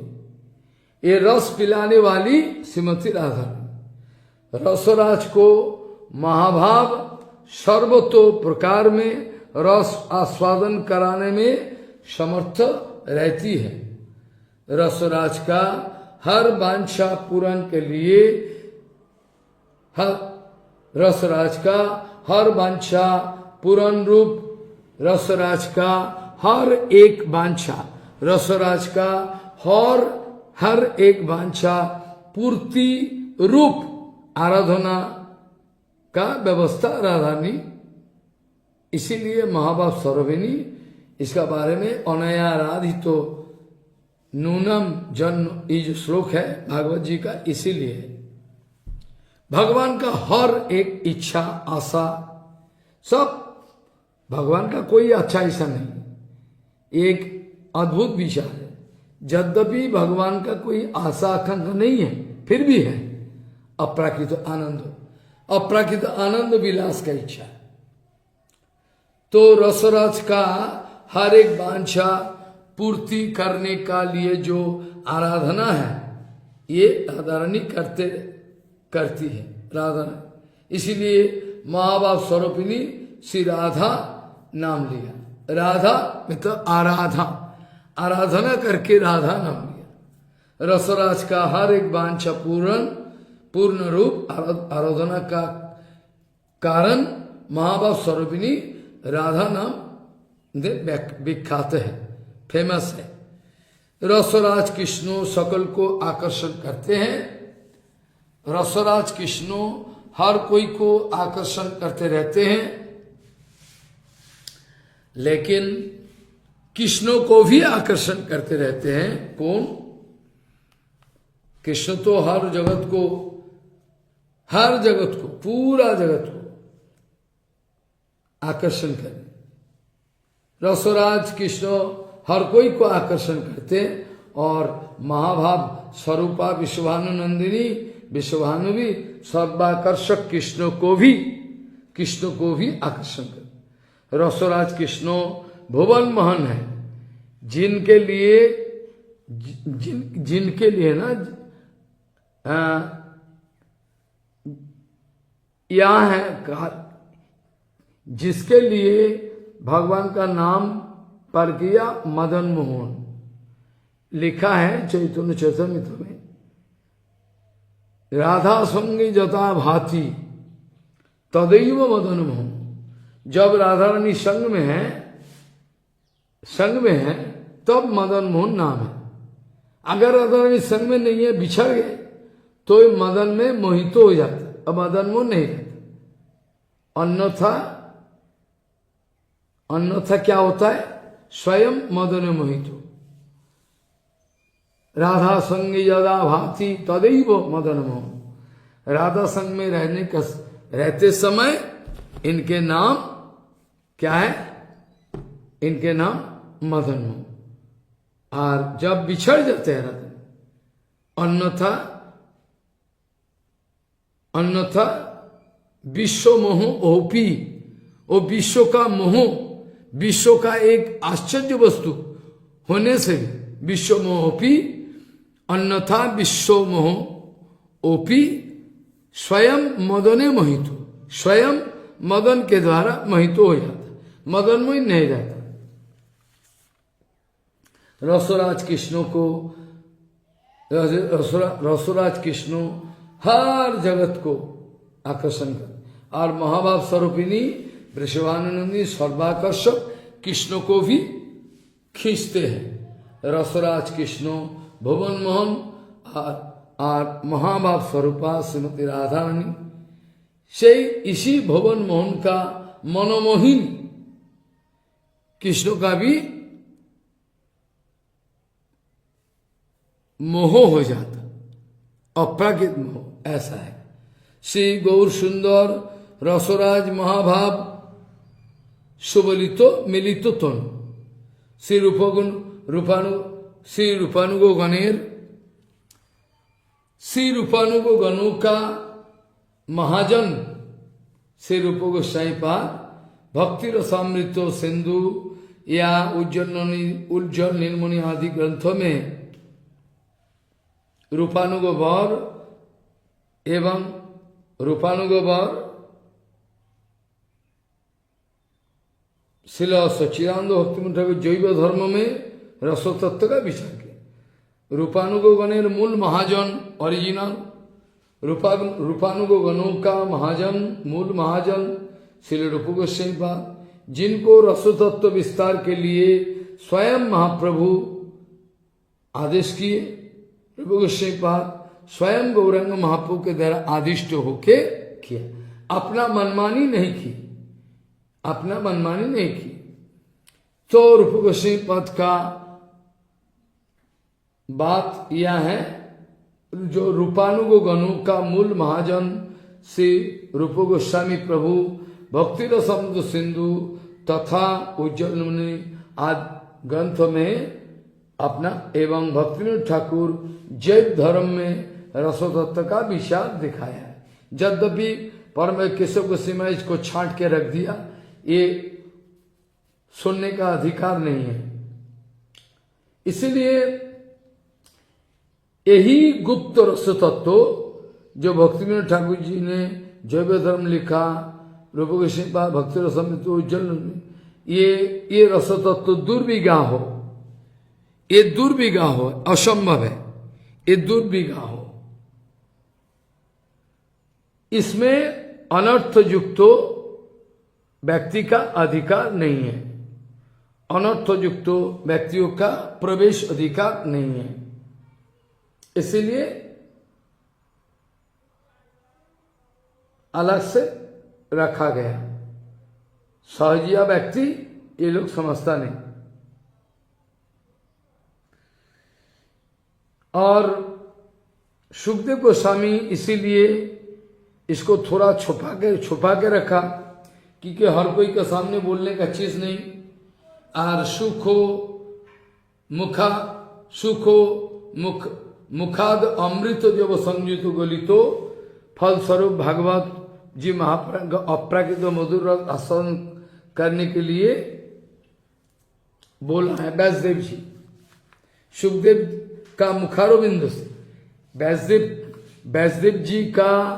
ये रस पिलाने वाली श्रीमती राधा। रसराज को महाभाव सर्वतो प्रकार में रस आस्वादन कराने में समर्थ रहती है। रसराज का हर वांछा पूर्ण के लिए, रसराज का हर वांछा पूर्ण रूप, रसराज का हर एक वांछा, रसराज का हर एक वांछा पूर्ति रूप आराधना का व्यवस्था राधानी। इसीलिए महाभाव सरोविनी इसका बारे में अनयाराधितो तो नूनम जन्म, ये जो श्लोक है भागवत जी का, इसीलिए भगवान का हर एक इच्छा आशा सब, भगवान का कोई अच्छा ऐसा नहीं। एक अद्भुत विचार है, यद्यपि भगवान का कोई आशा आकांक्षा नहीं है, फिर भी है अपराकृत आनंद, अपराकृत आनंद विलास का इच्छा। तो रसराज का हर एक वांछा पूर्ति करने का लिए जो आराधना है, ये राधा रानी करती है राधा। इसीलिए महाभाव स्वरूपिणी श्री राधा नाम लिया। राधा मतलब आराधना करके राधा नाम लिया। रसराज का हर एक वांछा पूर्ण रूप आराधना का कारण महाभाव स्वरूपिणी राधा नाम विख्यात है, फेमस है। रसराज कृष्ण सकल को आकर्षण करते हैं। रसराज कृष्ण हर कोई को आकर्षण करते रहते हैं, लेकिन कृष्ण को भी आकर्षण करते रहते हैं। कौन? कृष्ण तो हर जगत को, पूरा जगत को आकर्षण करें। रसराज कृष्ण हर कोई को आकर्षण करते, और महाभाव स्वरूपा विश्वानुनंदिनी विश्वानु भी सर्वाकर्षक कृष्ण को भी आकर्षण करते। रसराज कृष्ण भुवन मोहन है, जिनके लिए ना यहाँ है, जिसके लिए भगवान का नाम पर किया मदन मोहन, लिखा है चैतन्य चैतन्य में, राधा संगी जता भाती तदैव मदन मोहन। जब राधा रानी संग में है तब मदन मोहन नाम है। अगर राधा रानी संग में नहीं है, बिछड़ गए, तो मदन में मोहित हो जाता, अब मदन मोहन नहीं रहता। अन्यथा क्या होता है? स्वयं मदन मोहित। राधा संग यदा भाति तदैव मदन मोहन। राधा संग में रहते समय इनके नाम क्या है? इनके नाम मदन मोहन। और जब बिछड़ जाते हैं राधा, अन्यथा विश्व मोह ओपी, वो विश्व का मोह, विश्व का एक आश्चर्य वस्तु होने से भी विश्व मोहोपी, अन्यथा विश्व मोह ओपी स्वयं मदने मोहित, स्वयं मदन के द्वारा मोहित हो जाता, मदन मोहित नहीं रहता। रसराज कृष्ण को, रसराज कृष्ण हर जगत को आकर्षण कर, और महाभाव स्वरूपिणी वृषभानुनंदी सर्वाकर्षक कृष्ण को भी खींचते हैं। रसराज कृष्ण भुवन मोहन और महाभाव स्वरूपा श्रीमती राधा रानी, से इसी भुवन मोहन का मनोमोहिन कृष्ण का भी मोह हो जाता, अप्राकृत मोह, ऐसा है। श्री गौर सुंदर रसराज महाभाव सुबलितो मिलितो तन श्री रूपानुगो गणेर, श्री रूपानुगो गणों का महाजन श्री रूप गोस्वामी पाद भक्ति रसामृतो सिंधु या उज्जवल निर्मुनि आदि ग्रंथों में रूपानुगो वर एवं रूपानुगो वर शिला सच्चिदानंद भक्तिमंत्र के जैव धर्म में रसोतत्व का विचार किया। रूपानुगो गणेर मूल महाजन ओरिजिनल, रूपानुगो गणों का महाजन मूल महाजन श्री रूप गोस्वामी पाद, जिनको रसोतत्व विस्तार के लिए स्वयं महाप्रभु आदेश किए। रूप गोस्वामी पाद स्वयं गौरांग महाप्रभु के द्वारा आदिष्ट होके किया, अपना मनमानी नहीं की, अपना मनमानी नहीं की। तो रूप गोस्वामी पद का बात यह है, जो रूपानुगो गणों का मूल महाजन श्री रूप गोस्वामी प्रभु भक्ति रसमृत सिंधु तथा उज्जवल आदि ग्रंथ में अपना एवं भक्तिनाथ ठाकुर जैव धर्म में रसोतत्व का विचार दिखाया है। यद्यपि परम केशव गोस्वामी इसको छांट के रख दिया, ये सुनने का अधिकार नहीं है। इसलिए यही गुप्त रसतत्व जो भक्तिनाथ ठाकुर जी ने जैव धर्म लिखा, रूप गोस्वामी पाद भक्ति रसमृत उज्जवल, ये रसतत्व दुर्विगाह हो, ये दुर्विगाह हो, असंभव है, ये दुर्विगाह हो। इसमें अनर्थ युक्तो व्यक्ति का अधिकार नहीं है, अनर्थ युक्तो व्यक्तियों का प्रवेश अधिकार नहीं है। इसीलिए अलग से रखा गया। सहजिया व्यक्ति ये लोग समझता नहीं। और सुखदेव गोस्वामी इसीलिए इसको थोड़ा छुपा के रखा, क्योंकि हर कोई के सामने बोलने का चीज नहीं। और मुखाद अमृत जब संयुत गलितो फलस्वरूप भागवत जी महाप्राग अप्राकृत मधुर रस आस्वादन करने के लिए बोला है व्यासदेव जी। सुखदेव का मुखारविंद से व्यासदेव जी का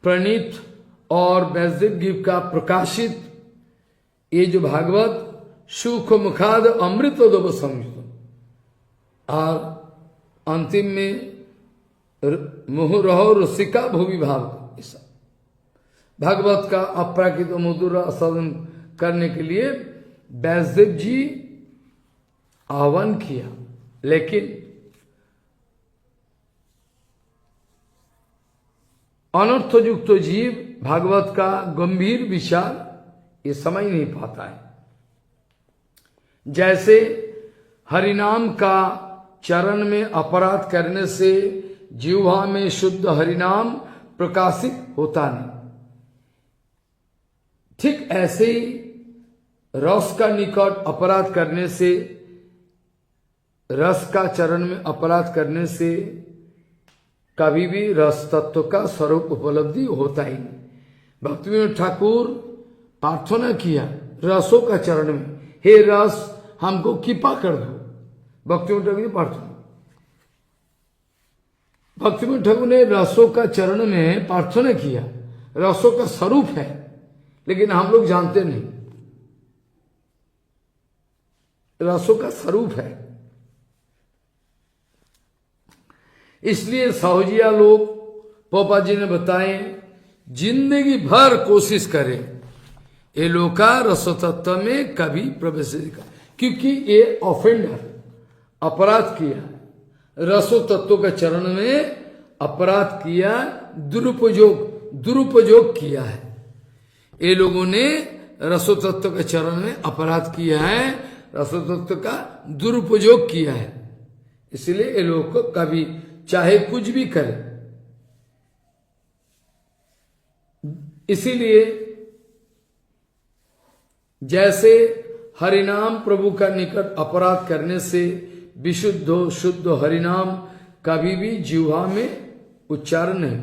प्रणीत और व्यासदेव जी का प्रकाशित ये जो भागवत सुख मुखाद अमृत दो संयुक्त, और अंतिम में मुहु रहो रसिका भूवि भाव, ऐसा भागवत का अपराकृत मधुर आस्वादन करने के लिए व्यासदेव जी आह्वान किया। लेकिन अनर्थयुक्त जीव भागवत का गंभीर विचार ये समझ नहीं पाता है। जैसे हरिनाम का चरण में अपराध करने से जिह्वा में शुद्ध हरिनाम प्रकाशित होता नहीं, ठीक ऐसे ही रस का निकट अपराध करने से, रस का चरण में अपराध करने से कभी भी रस तत्व का स्वरूप उपलब्धि होता ही नहीं। भक्तिविनोद ठाकुर प्रार्थना किया रसों का चरण में, हे रस हमको कृपा कर दो। भक्तिविनोद ठाकुर ने प्रार्थना, भक्तिविनोद ठाकुर ने रसों का चरण में प्रार्थना किया। रसों का स्वरूप है, लेकिन हम लोग जानते नहीं रसों का स्वरूप है। इसलिए साहूजिया लोग पोपा जी ने बताए जिंदगी भर कोशिश करें ये लोग का रसो तत्व में कभी प्रवेश नहीं कर, क्योंकि ये ऑफेंडर अपराध किया, रसो तत्व के चरण में अपराध किया, दुरुपयोग किया है। ये लोगों ने रसो तत्व के चरण में अपराध किया है, रसो तत्व का दुरुपयोग किया है। इसलिए ये लोग को कभी चाहे कुछ भी करे, इसीलिए जैसे हरिनाम प्रभु का निकट अपराध करने से विशुद्ध शुद्ध हरिनाम कभी भी जिह्वा में उच्चारण नहीं,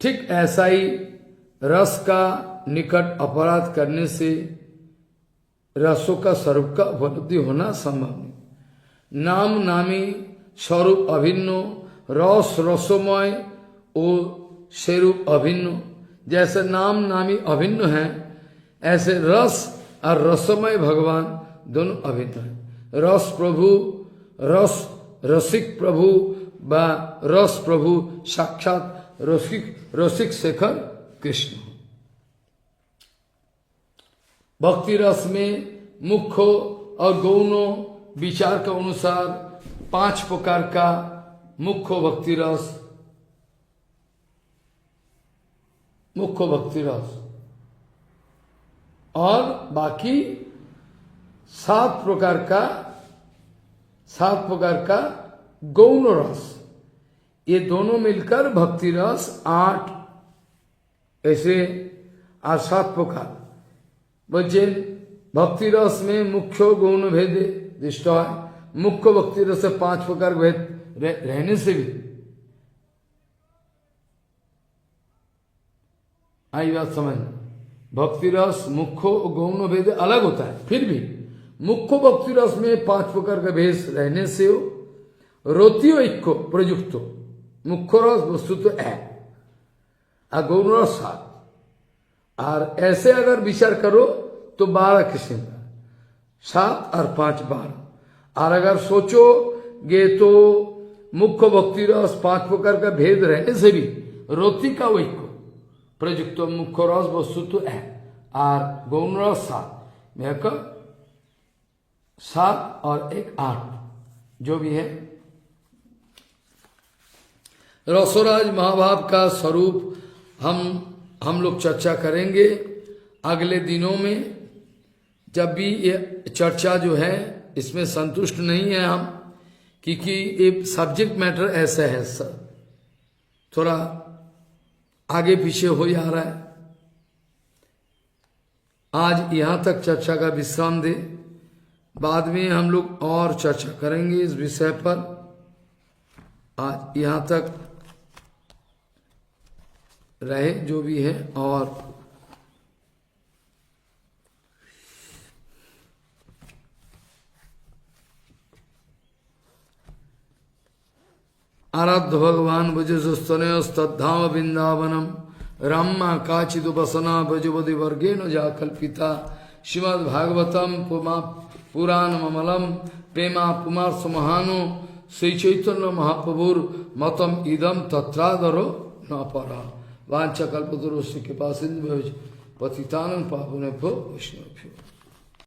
ठीक ऐसा ही रस का निकट अपराध करने से रसों का स्वरूप का उपलब्धि होना संभव नहीं। नाम नामी स्वरूप अभिन्न, रस रसोमय और स्वरूप अभिन्न। जैसे नाम नामी अभिन्न है, ऐसे रस और रसमय भगवान दोनों अभिन्न है। रस प्रभु, रस रसिक प्रभु व रस प्रभु साक्षात रसिक शेखर कृष्ण। भक्ति रस में मुख्य और गौणों विचार के अनुसार 5 प्रकार का मुख्य भक्ति रस, और बाकी 7 प्रकार का गौण रस। ये दोनों मिलकर भक्ति रस 8, ऐसे 7 प्रकार। बच्चे भक्ति रस में मुख्य गौण भेद दृष्ट है। मुख्य भक्ति रस से 5 प्रकार भेद रहने से भी आई बात समझ। भक्ति रस मुख्य और गौण भेद अलग होता है, फिर भी मुख्य भक्ति रस में 5 प्रकार का भेद रहने से रोतियो इक्को प्रयुक्त मुख्य रस वस्तु तो है और गौण रस 7। और ऐसे अगर विचार करो तो 12 किस्म का, 7 और 5 12। और अगर सोचोगे तो मुख्य भक्ति रस 5 प्रकार का भेद रहने से भी रति का ঐক্য प्रयुक्त मुख्य रस वस्तु तो है और गौण रस 7 में 7 और 1 8 जो भी है। रसोराज महाभाव का स्वरूप हम लोग चर्चा करेंगे अगले दिनों में। जब भी ये चर्चा जो है इसमें संतुष्ट नहीं है हम, क्योंकि ये सब्जेक्ट मैटर ऐसा है सर, थोड़ा आगे पीछे हो जा रहा है। आज यहां तक चर्चा का विश्राम दे, बाद में हम लोग और चर्चा करेंगे इस विषय पर। आज यहां तक रहे जो भी है। और आराध्य भगवान भजस्तनस्तधाम वृंदावनम रामा काचिदुपसना भजवदि वर्गेण जा कल्पिता श्रीमद् भागवतम पुराणमलम प्रेमा पुमार समहानो श्री चैतन्य महाप्रभुर मतम इदम तत्रादरो न परा वांछा कल्पतरुस्य कृपा सिंधु पतितानं पावनेभ्यो वैष्णवेभ्यो।